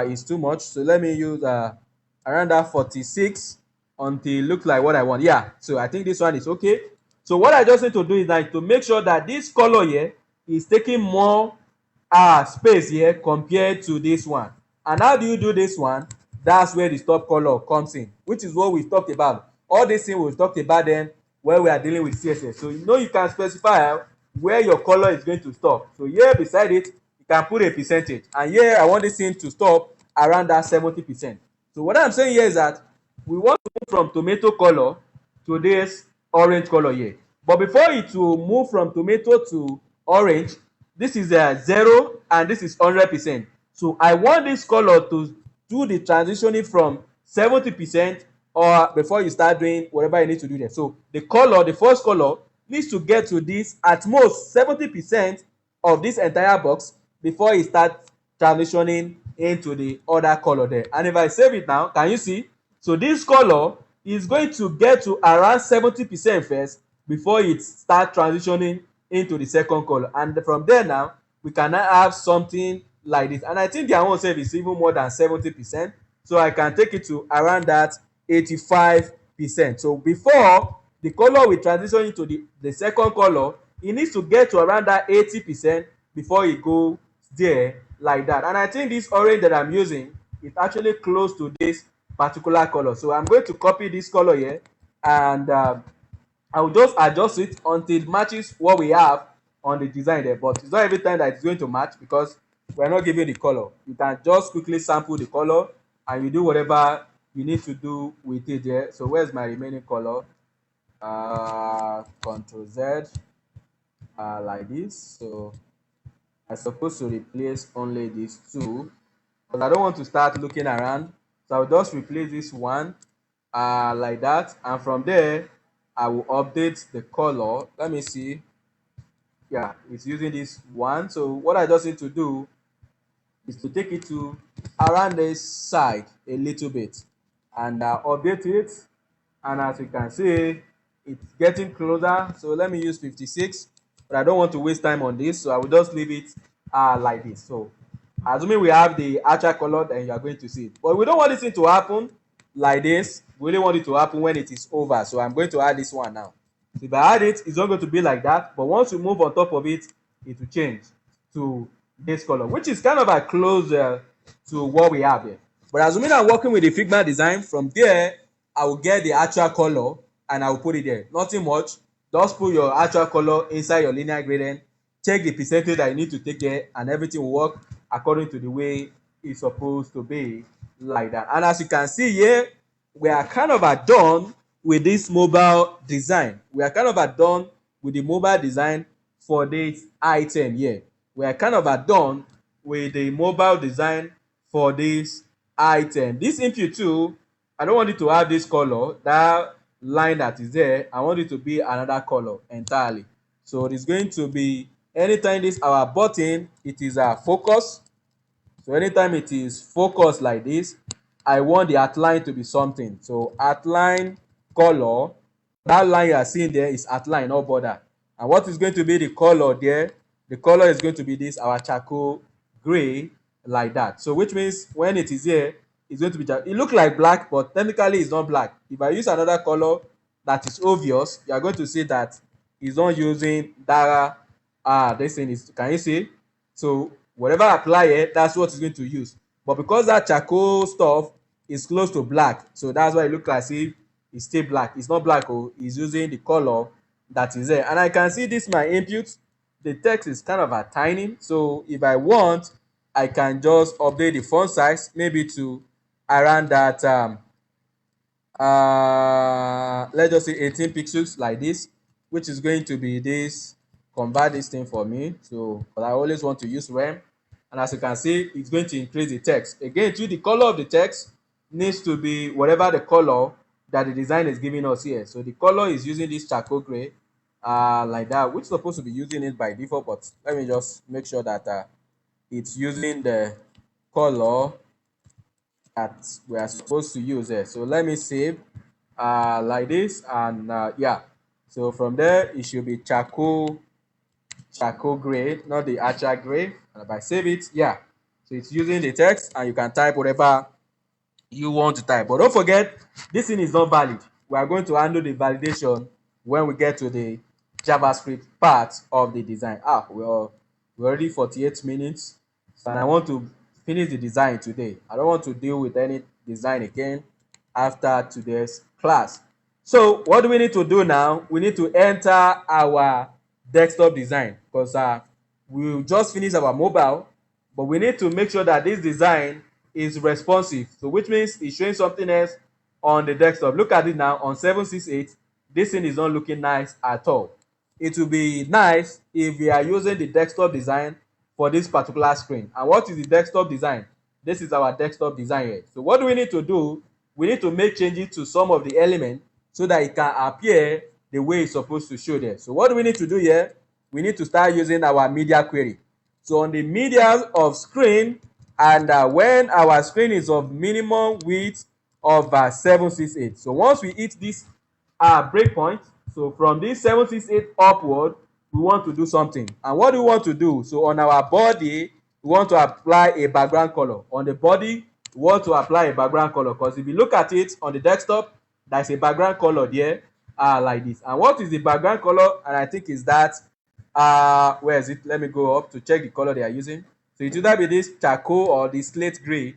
Is too much, so let me use around that 46 until it looks like what I want. Yeah, so I think this one is okay. So what I just need to do is like to make sure that this color here is taking more space here compared to this one. And how do you do this one? That's where the stop color comes in, which is what we talked about. All these things we talked about them when we are dealing with CSS. So you know you can specify where your color is going to stop. So here beside it, you can put a percentage, and here I want this thing to stop around that 70%. So what I'm saying here is that we want to move from tomato color to this orange color here, but before it will move from tomato to orange, this is 0 and this is 100%. So I want this color to do the transitioning from 70%, or before you start doing whatever you need to do there. So the color, the first color, needs to get to this at most 70% of this entire box before it starts transitioning into the other color there. And if I save it now, can you see? So this color is going to get to around 70% first before it starts transitioning into the second color. And from there now, we can now have something like this. And I think their own save is even more than 70%. So I can take it to around that 85%. So before the color will transition into the second color, it needs to get to around that 80% before it goes there like that. And I think this orange that I'm using is actually close to this particular color. So I'm going to copy this color here, and I will just adjust it until it matches what we have on the design there. But it's not every time that it's going to match, because we're not giving the color. You can just quickly sample the color and you do whatever you need to do with it there. So where's my remaining color? Control Z, like this. So I'm supposed to replace only these two, but I don't want to start looking around. So I'll just replace this one like that, and from there I will update the color. Let me see. Yeah, it's using this one. So what I just need to do is to take it to around this side a little bit and update it. And as you can see, it's getting closer. So let me use 56, but I don't want to waste time on this, so I will just leave it like this. So assuming we have the actual color, then you are going to see it. But we don't want this thing to happen like this. We really want it to happen when it is over. So I'm going to add this one now. So if I add it, it's not going to be like that, but once you move on top of it, it will change to this color, which is kind of a close to what we have here. But assuming I'm working with the Figma design, from there I will get the actual color and I will put it there. Nothing much. Just put your actual color inside your linear gradient, check the percentage that you need to take there, and everything will work according to the way it's supposed to be, like that. And as you can see here, we are kind of done with this mobile design. We are kind of done with the mobile design for this item here. We are kind of done with the mobile design for this item. This input too, I don't want it to have this color, that line that is there. I want it to be another color entirely. So it is going to be, anytime this our button, it is a focus. So anytime it is focused like this, I want the outline to be something. So outline color, that line you are seeing there is outline, not border. And what is going to be the color there? The color is going to be this, our charcoal gray, like that. So which means when it is here, it's going to be, it looks like black, but technically it's not black. If I use another color that is obvious, you are going to see that it's not using that this thing is, can you see? So whatever I apply here, that's what it's going to use. But because that charcoal stuff is close to black, so that's why it looks like if it's still black. It's not black, oh, it's using the color that is there. And I can see this my input, the text is kind of tiny. So if I want, I can just update the font size maybe to around that let's just say 18 pixels like this, which is going to be this, convert this thing for me. So but I always want to use rem, and as you can see, it's going to increase the text again. To the color of the text needs to be whatever the color that the design is giving us here. So the color is using this charcoal gray like that, which is supposed to be using it by default, but let me just make sure that it's using the color that we are supposed to use there. So let me save like this, and yeah, so from there it should be charcoal gray, not the actual gray. And if I save it, yeah, so it's using the text, and you can type whatever you want to type. But don't forget, this thing is not valid. We are going to handle the validation when we get to the JavaScript part of the design. We're already 48 minutes, and I want to finish the design today. I don't want to deal with any design again after today's class. So what do we need to do now? We need to enter our desktop design, because we just finished our mobile, but we need to make sure that this design is responsive. So which means it's showing something else on the desktop. Look at it now on 768. This thing is not looking nice at all. It will be nice if we are using the desktop design for this particular screen. And what is the desktop design? This is our desktop design here. So what do we need to do? We need to make changes to some of the elements so that it can appear the way it's supposed to show there. So what do we need to do here? We need to start using our media query. So on the media of screen, and when our screen is of minimum width of 768. So once we hit this breakpoint, so from this 768 upward, we want to do something. And what do we want to do? So on our body, we want to apply a background color. On the body, want to apply a background color, because if you look at it on the desktop, there's a background color there, like this. And what is the background color? And I think is that where is it? Let me go up to check the color they are using. So it either be this charcoal or the slate gray,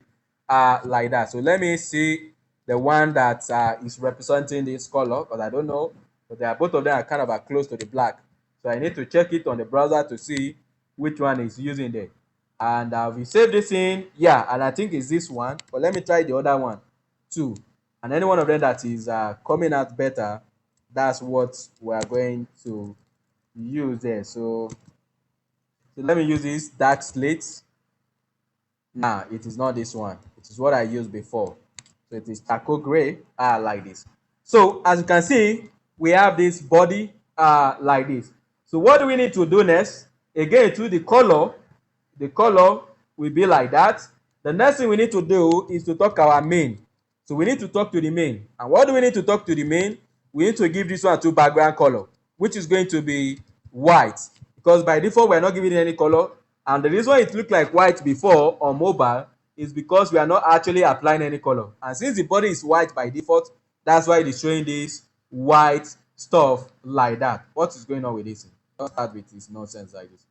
like that. So let me see the one that is representing this color, because I don't know, but they are, both of them are kind of close to the black. So I need to check it on the browser to see which one is using there. And we save this in, yeah, and I think it's this one, but let me try the other one too. And any one of them that is coming out better, that's what we are going to use there. So let me use this dark slate. Nah, it is not this one. It is what I used before. So it is charcoal gray, like this. So as you can see, we have this body like this. So what do we need to do next? Again, to the color will be like that. The next thing we need to do is to talk our main. So we need to talk to the main. And what do we need to talk to the main? We need to give this one to background color, which is going to be white, because by default we are not giving it any color. And the reason it looked like white before on mobile is because we are not actually applying any color. And since the body is white by default, that's why it is showing this white stuff like that. What is going on with this? Don't start with this nonsense like this.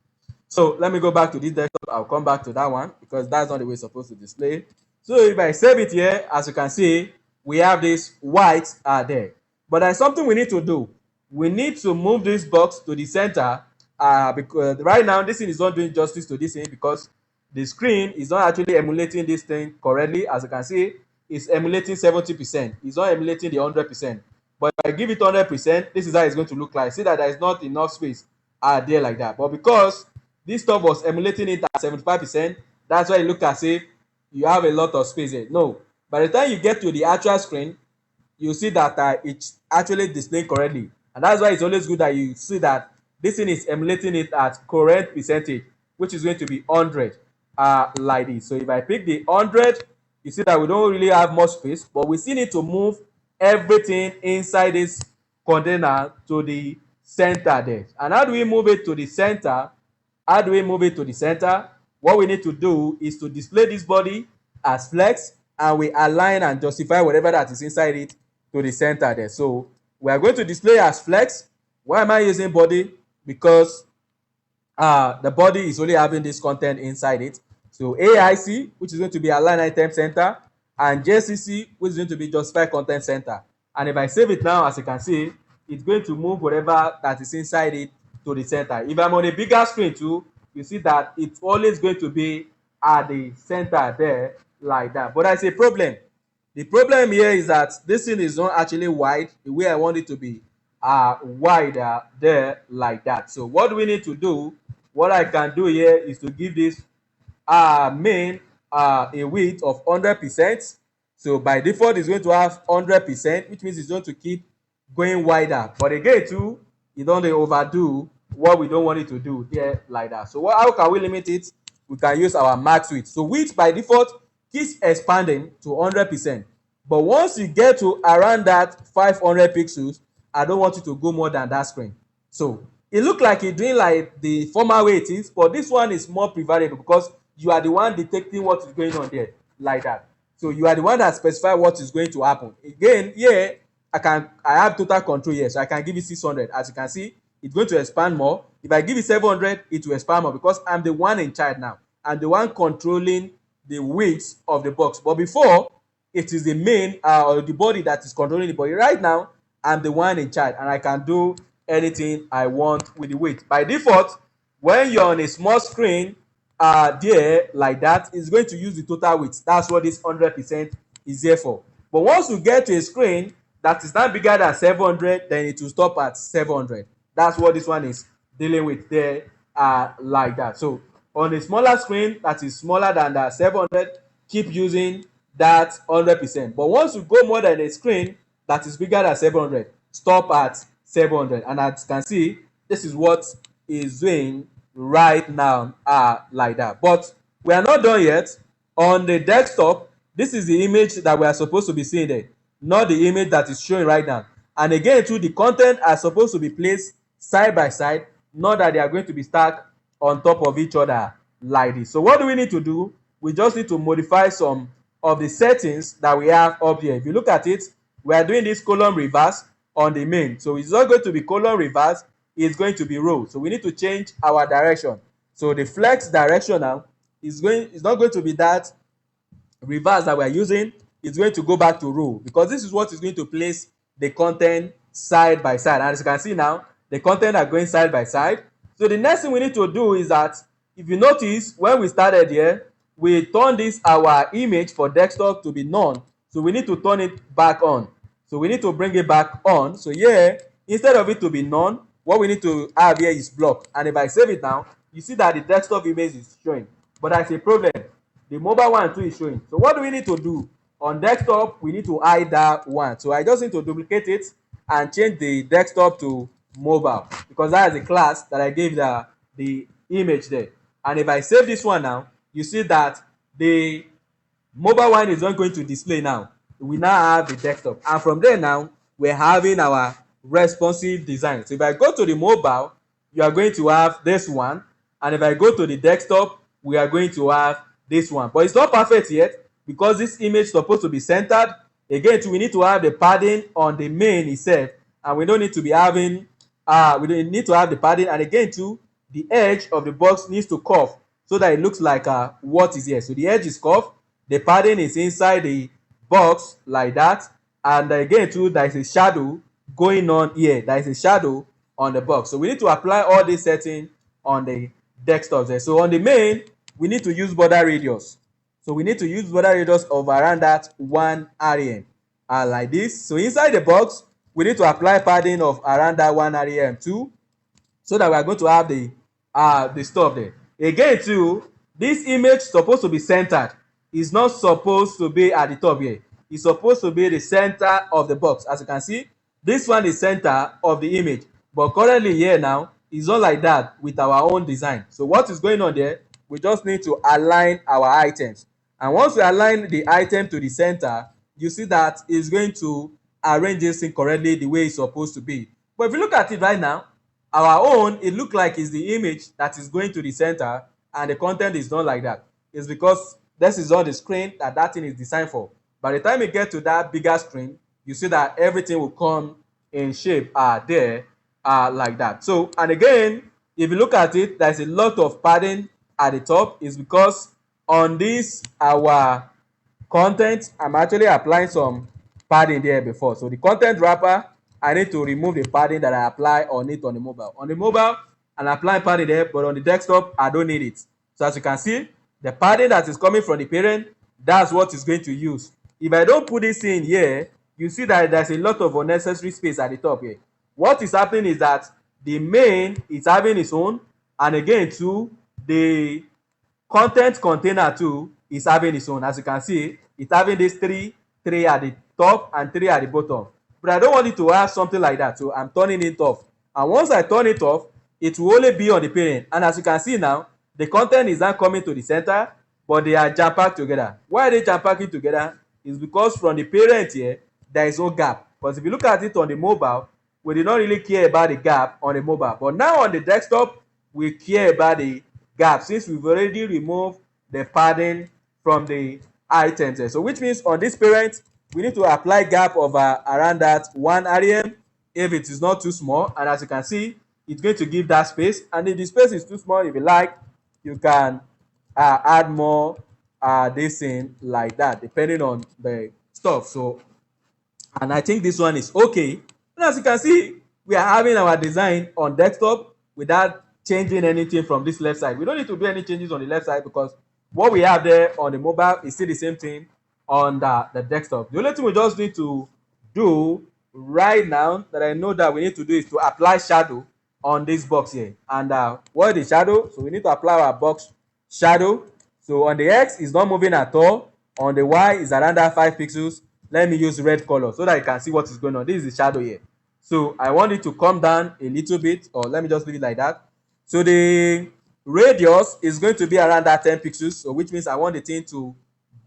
So let me go back to this desktop. I'll come back to that one because that's not the way it's supposed to display. So if I save it here, as you can see, we have this white there. But there's something we need to do. We need to move this box to the center, because right now this thing is not doing justice to this thing, because the screen is not actually emulating this thing correctly. As you can see, it's emulating 70%. It's not emulating the 100%. But if I give it 100%, this is how it's going to look like. See that there is not enough space there like that. But because this stuff was emulating it at 75%, that's why it looks as if you have a lot of space there. No, by the time you get to the actual screen, you see that it's actually displaying correctly. And that's why it's always good that you see that this thing is emulating it at correct percentage, which is going to be 100, like this. So if I pick the 100, you see that we don't really have much space, but we still need to move everything inside this container to the center there. And how do we move it to the center? How do we move it to the center? What we need to do is to display this body as flex, and we align and justify whatever that is inside it to the center there. So we are going to display as flex. Why am I using body? Because the body is only having this content inside it. So AIC, which is going to be align item center, and JCC, which is going to be justify content center. And if I save it now, as you can see, it's going to move whatever that is inside it to the center. If I'm on a bigger screen too, you see that it's always going to be at the center there like that. But there's a problem. The problem here is that this thing is not actually wide the way I want it to be wider there like that. So what do we need to do? What I can do here is to give this main a width of 100%. So by default it's going to have 100%, which means it's going to keep going wider. But again too, you don't overdo what we don't want it to do here like that. So how can we limit it? We can use our max width. So width by default keeps expanding to 100%. But once you get to around that 500 pixels, I don't want you to go more than that screen. So it looks like it's doing like the former way it is, but this one is more preferable because you are the one detecting what is going on there like that. So you are the one that specify what is going to happen. Again, here I have total control here, so I can give it 600. As you can see, it's going to expand more. If I give it 700, it will expand more because I'm the one in charge now. I'm the one controlling the width of the box. But before, it is the main or the body that is controlling the body. Right now, I'm the one in charge and I can do anything I want with the width. By default, when you're on a small screen there like that, it's going to use the total width. That's what this 100% is there for. But once you get to a screen that is not bigger than 700, then it will stop at 700. That's what this one is dealing with there like that. So on a smaller screen that is smaller than that 700, keep using that 100%. But once you go more than a screen that is bigger than 700, stop at 700. And as you can see, this is what is doing right now like that. But we are not done yet. On the desktop, this is the image that we are supposed to be seeing there, not the image that is showing right now. And again too, the content are supposed to be placed side by side, not that they are going to be stacked on top of each other like this. So what do we need to do? We just need to modify some of the settings that we have up here. If you look at it, we are doing this column reverse on the main. So it's not going to be column reverse, it's going to be row. So we need to change our direction. So the flex direction now is not going to be that reverse that we are using. It's going to go back to row, because this is what is going to place the content side by side. And as you can see now, the content are going side by side. So the next thing we need to do is that, if you notice, when we started here, we turned this our image for desktop to be none. So we need to turn it back on. So we need to bring it back on. So here, instead of it to be none, what we need to have here is block. And if I save it now, you see that the desktop image is showing. But that's a problem. The mobile one too is showing. So what do we need to do? On desktop, we need to hide that one. So I just need to duplicate it and change the desktop to mobile, because that is a class that I gave the image there. And if I save this one now, you see that the mobile one is not going to display now. We now have the desktop, and from there now we're having our responsive design. So if I go to the mobile, you are going to have this one, and if I go to the desktop, we are going to have this one. But it's not perfect yet, because this image is supposed to be centered. Again, we need to have the padding on the main itself, and we don't need to be having we don't need to have the padding. And again too, the edge of the box needs to curve so that it looks like what is here. So the edge is curved, the padding is inside the box like that, and again too, there is a shadow going on here. There is a shadow on the box. So we need to apply all these settings on the desktop there. So on the main, we need to use border radius. So we need to use border radius of around that 1 rem, like this. So inside the box, we need to apply padding of around that 1 rem too, so that we are going to have the stuff there. Again too, this image is supposed to be centered. It's not supposed to be at the top here. It's supposed to be the center of the box. As you can see, this one is center of the image, but currently here now, it's not like that with our own design. So what is going on there? We just need to align our items. And once we align the item to the center, you see that it's going to arrange this thing correctly the way it's supposed to be. But if you look at it right now, our own, it looks like it's the image that is going to the center, and the content is not like that. It's because this is all the screen that thing is designed for. By the time you get to that bigger screen, you see that everything will come in shape there like that. So, and again, if you look at it, there's a lot of padding at the top. Is because on this our content, I'm actually applying some padding there before. So the content wrapper, I need to remove the padding that I apply on it on the mobile. On the mobile, I'm applying padding there, but on the desktop, I don't need it. So as you can see, the padding that is coming from the parent, that's what it's going to use. If I don't put this in here, you see that there's a lot of unnecessary space at the top here. What is happening is that the main is having its own, and again too, the content container too is having its own. As you can see, it's having this three at the top and 3 at the bottom. But I don't want it to have something like that, so I'm turning it off. And once I turn it off, it will only be on the parent. And as you can see now, the content is not coming to the center, but they are jam-packed together. Why are they jam-packing together? Is because from the parent here, there is no gap. Because if you look at it on the mobile, we did not really care about the gap on the mobile. But now on the desktop, we care about the gap, since we've already removed the padding from the items there. So which means on this parent, we need to apply gap of around that 1 rem if it is not too small. And as you can see, it's going to give that space. And if the space is too small, if you like, you can add more this in like that, depending on the stuff. So, and I think this one is okay. And as you can see, we are having our design on desktop without changing anything from this left side. We don't need to do any changes on the left side, because what we have there on the mobile is still the same thing on the desktop. The only thing we just need to do right now that I know that we need to do is to apply shadow on this box here. And what is the shadow? So we need to apply our box shadow. So on the X is not moving at all. On the Y is around that 5 pixels. Let me use red color so that you can see what is going on. This is the shadow here. So I want it to come down a little bit, or let me just leave it like that. So the radius is going to be around that 10 pixels. So which means I want the thing to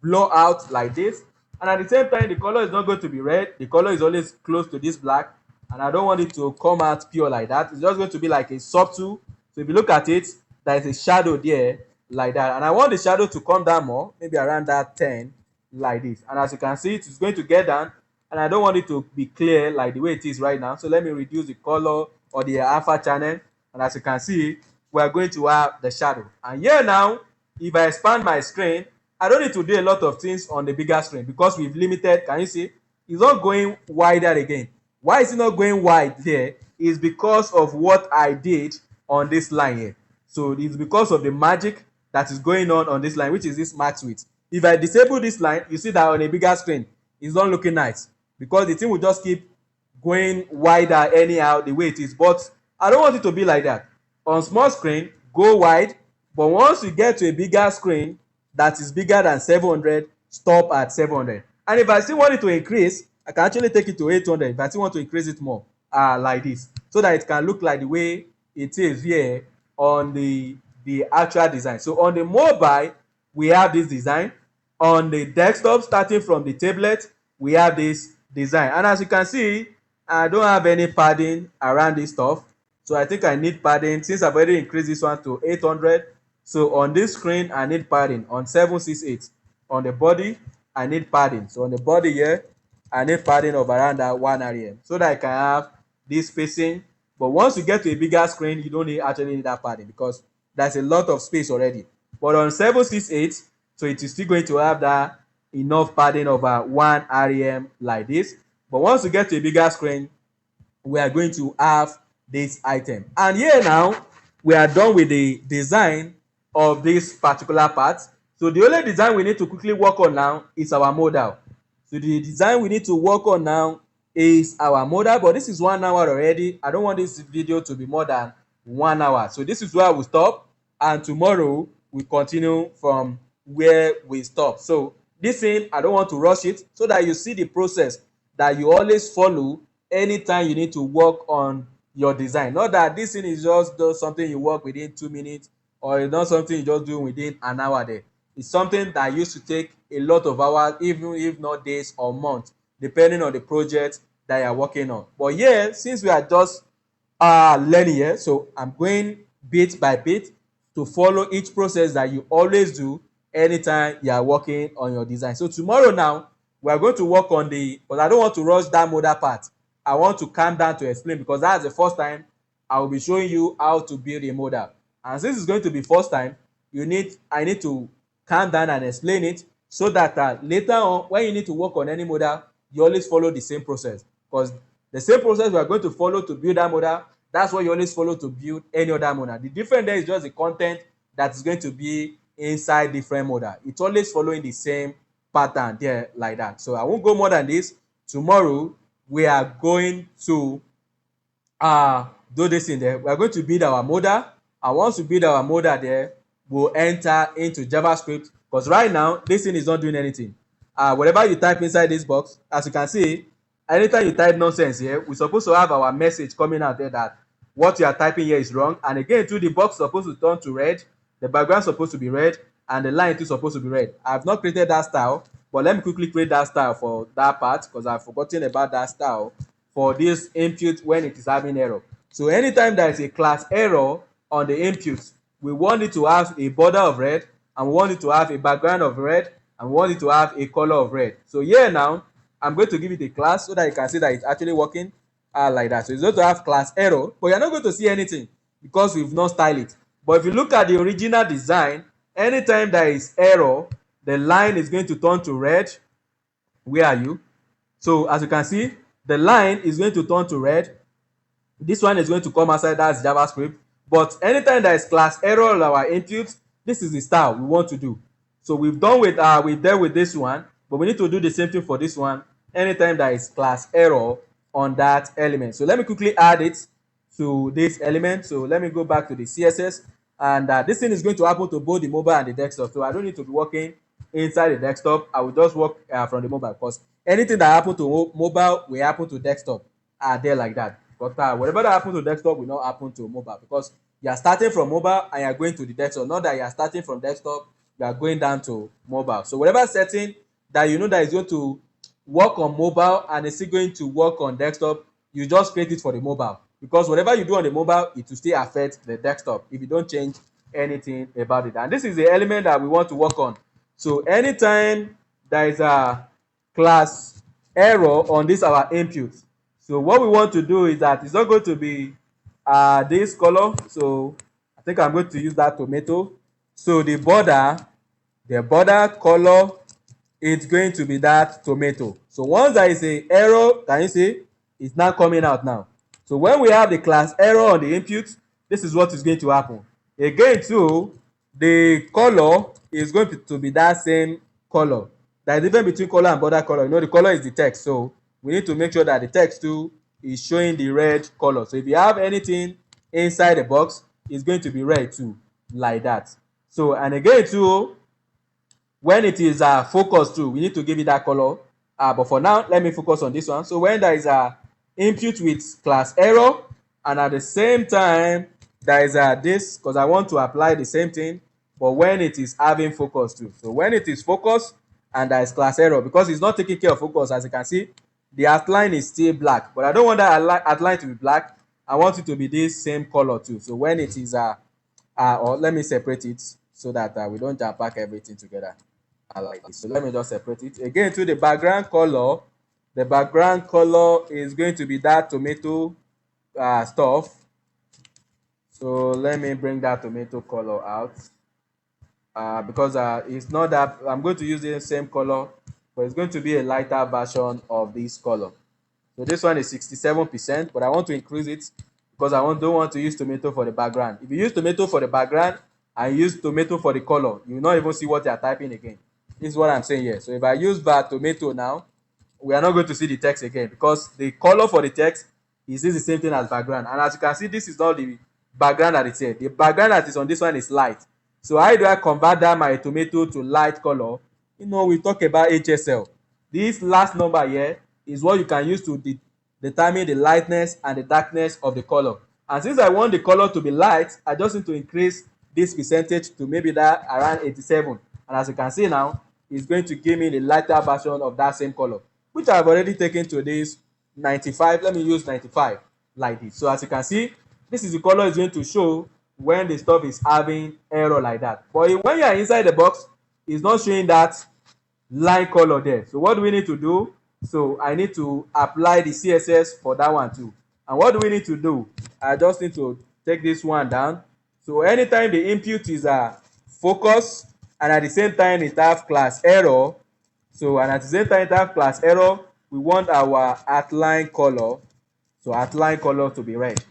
blow out like this. And at the same time, the color is not going to be red. The color is always close to this black. And I don't want it to come out pure like that. It's just going to be like a subtle. So if you look at it, there is a shadow there like that. And I want the shadow to come down more, maybe around that 10. like this. And as you can see, it is going to get down, and I don't want it to be clear like the way it is right now. So let me reduce the color or the alpha channel, and as you can see, we are going to have the shadow. And here now, if I expand my screen, I don't need to do a lot of things on the bigger screen because we've limited. Can you see? It's not going wider again. Why is it not going wide here? Is because of what I did on this line here. So it's because of the magic that is going on this line, which is this max width. If I disable this line, you see that on a bigger screen, it's not looking nice because the thing will just keep going wider anyhow the way it is. But I don't want it to be like that. On small screen, go wide, but once you get to a bigger screen that is bigger than 700, stop at 700. And if I still want it to increase, I can actually take it to 800 if I still want to increase it more, like this, so that it can look like the way it is here on the actual design. So on the mobile, we have this design. On the desktop, starting from the tablet, we have this design. And as you can see, I don't have any padding around this stuff, so I think I need padding since I've already increased this one to 800. So on this screen, I need padding on 768. On the body, I need padding. So on the body here, I need padding of around that 1 rem so that I can have this spacing. But once you get to a bigger screen, you don't actually need that padding because there's a lot of space already. But on 768, so it is still going to have that enough padding of 1 rem like this. But once you get to a bigger screen, we are going to have this item. And here now, we are done with the design of this particular part. So the only design we need to quickly work on now is our modal. So the design we need to work on now is our modal, but this is 1 hour already. I don't want this video to be more than 1 hour. So this is where we stop, and tomorrow we continue from where we stop. So this thing, I don't want to rush it, so that you see the process that you always follow anytime you need to work on your design. Not that this thing is just something you work within 2 minutes, or it's not something you just do within an hour there. It's something that used to take a lot of hours, even if not days or months, depending on the project that you are working on. But yeah, since we are just learning here, so I'm going bit by bit to follow each process that you always do anytime you are working on your design. So tomorrow now, we are going to work on because I don't want to rush that modal part. I want to calm down to explain, because that's the first time I will be showing you how to build a modal. And since it's going to be first time, I need to calm down and explain it, so that later on, when you need to work on any modal, you always follow the same process. Because the same process we are going to follow to build that modal, that's what you always follow to build any other modal. The difference there is just the content that is going to be inside different modal. It's always following the same pattern there like that. So I won't go more than this. Tomorrow we are going to do this in there. We are going to build our modal, and once we build our modal there, we'll enter into JavaScript, because right now this thing is not doing anything. Whatever you type inside this box, as you can see, anytime you type nonsense here, we're supposed to have our message coming out there that what you are typing here is wrong. And again, too, the box is supposed to turn to red, the background is supposed to be red, and the line is supposed to be red. I've not created that style, but let me quickly create that style for that part, because I've forgotten about that style for this input when it is having error. So anytime there is a class error on the input, we want it to have a border of red, and we want it to have a background of red, and we want it to have a color of red. So here now, I'm going to give it a class so that you can see that it's actually working like that. So it's going to have class error, but you're not going to see anything because we've not styled it. But if you look at the original design, anytime there is error, the line is going to turn to red. Where are you? So as you can see, the line is going to turn to red. This one is going to come outside, that's JavaScript. But anytime there is class error on our input, this is the style we want to do. So we've dealt with this one, but we need to do the same thing for this one anytime there is class error on that element. So let me quickly add it to this element. So let me go back to the CSS, and this thing is going to happen to both the mobile and the desktop. So I don't need to be working inside the desktop. I will just work from the mobile, because anything that happens to mobile will happen to desktop there like that. But whatever that happens to desktop will not happen to mobile, because you are starting from mobile and you are going to the desktop. Not that you are starting from desktop, you are going down to mobile. So whatever setting that you know that is going to work on mobile and is still going to work on desktop, you just create it for the mobile, because whatever you do on the mobile, it will still affect the desktop if you don't change anything about it. And this is the element that we want to work on. So anytime there is a class error on this our input. So what we want to do is that it's not going to be this color. So I think I'm going to use that tomato. So the border color is going to be that tomato. So once there is a error, can you see it's now coming out now. So when we have the class error on the input, this is what is going to happen. Again too, the color is going to be that same color. There is difference between color and border color. You know, the color is the text, so we need to make sure that the text too is showing the red color. So if you have anything inside the box, it's going to be red too, like that. So and again too, when it is focus too, we need to give it that color. But for now, let me focus on this one. So when there is a input with class error, and at the same time there is this, because I want to apply the same thing, but when it is having focus too. So when it is focus and there is class error, because it's not taking care of focus, as you can see, the outline is still black, but I don't want that outline to be black. I want it to be this same color too. So when it is or let me separate it so that we don't jam pack everything together like this. So let me just separate it again to the background color. The background color is going to be that tomato stuff. So let me bring that tomato color out because it's not that I'm going to use the same color, but it's going to be a lighter version of this color. So this one is 67%, but I want to increase it because don't want to use tomato for the background. If you use tomato for the background and use tomato for the color, you will not even see what you are typing again. This is what I'm saying here. So if I use that tomato now, we are not going to see the text again because the color for the text is the same thing as background. And as you can see, this is not the background that it's here. The background that is on this one is light. So how do I convert that my tomato to light color? You know, we talk about HSL. This last number here is what you can use to determine the lightness and the darkness of the color. And since I want the color to be light, I just need to increase this percentage to maybe that around 87. And as you can see now, it's going to give me the lighter version of that same color, which I've already taken to this 95. Let me use 95 like this. So as you can see, this is the color it's going to show when the stuff is having error like that. But when you are inside the box, it's not showing that line color there. So what do we need to do? So I need to apply the CSS for that one too. And what do we need to do? I just need to take this one down. So anytime the input is a focus and at the same time it have class error, so and at the same time it have class error, we want our outline color, so outline color to be red.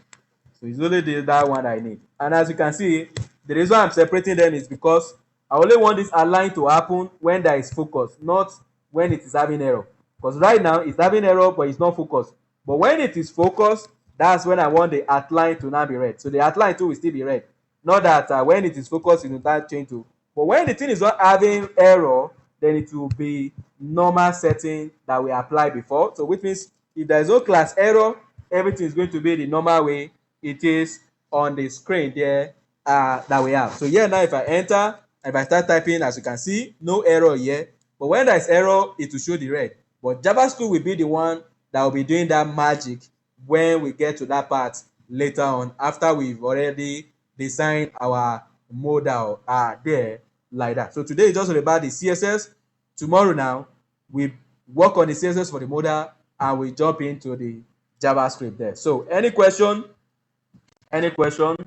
So it's only that one I need. And as you can see, the reason I'm separating them is because I only want this outline to happen when there is focus, not when it is having error. Because right now it's having error, but it's not focused. But when it is focused, that's when I want the outline to now be red. So the outline too will still be red. Not that when it is focused, it will not change to. But when the thing is not having error, then it will be normal setting that we applied before. So which means if there is no class error, everything is going to be the normal way it is on the screen there that we have. So here now, if I enter, if I start typing, as you can see, no error here. But when there is error, it will show the red. But JavaScript will be the one that will be doing that magic when we get to that part later on, after we've already designed our modal there like that. So today is just about the CSS. Tomorrow now, we work on the CSS for the modal and we jump into the JavaScript there. So any question? Any question?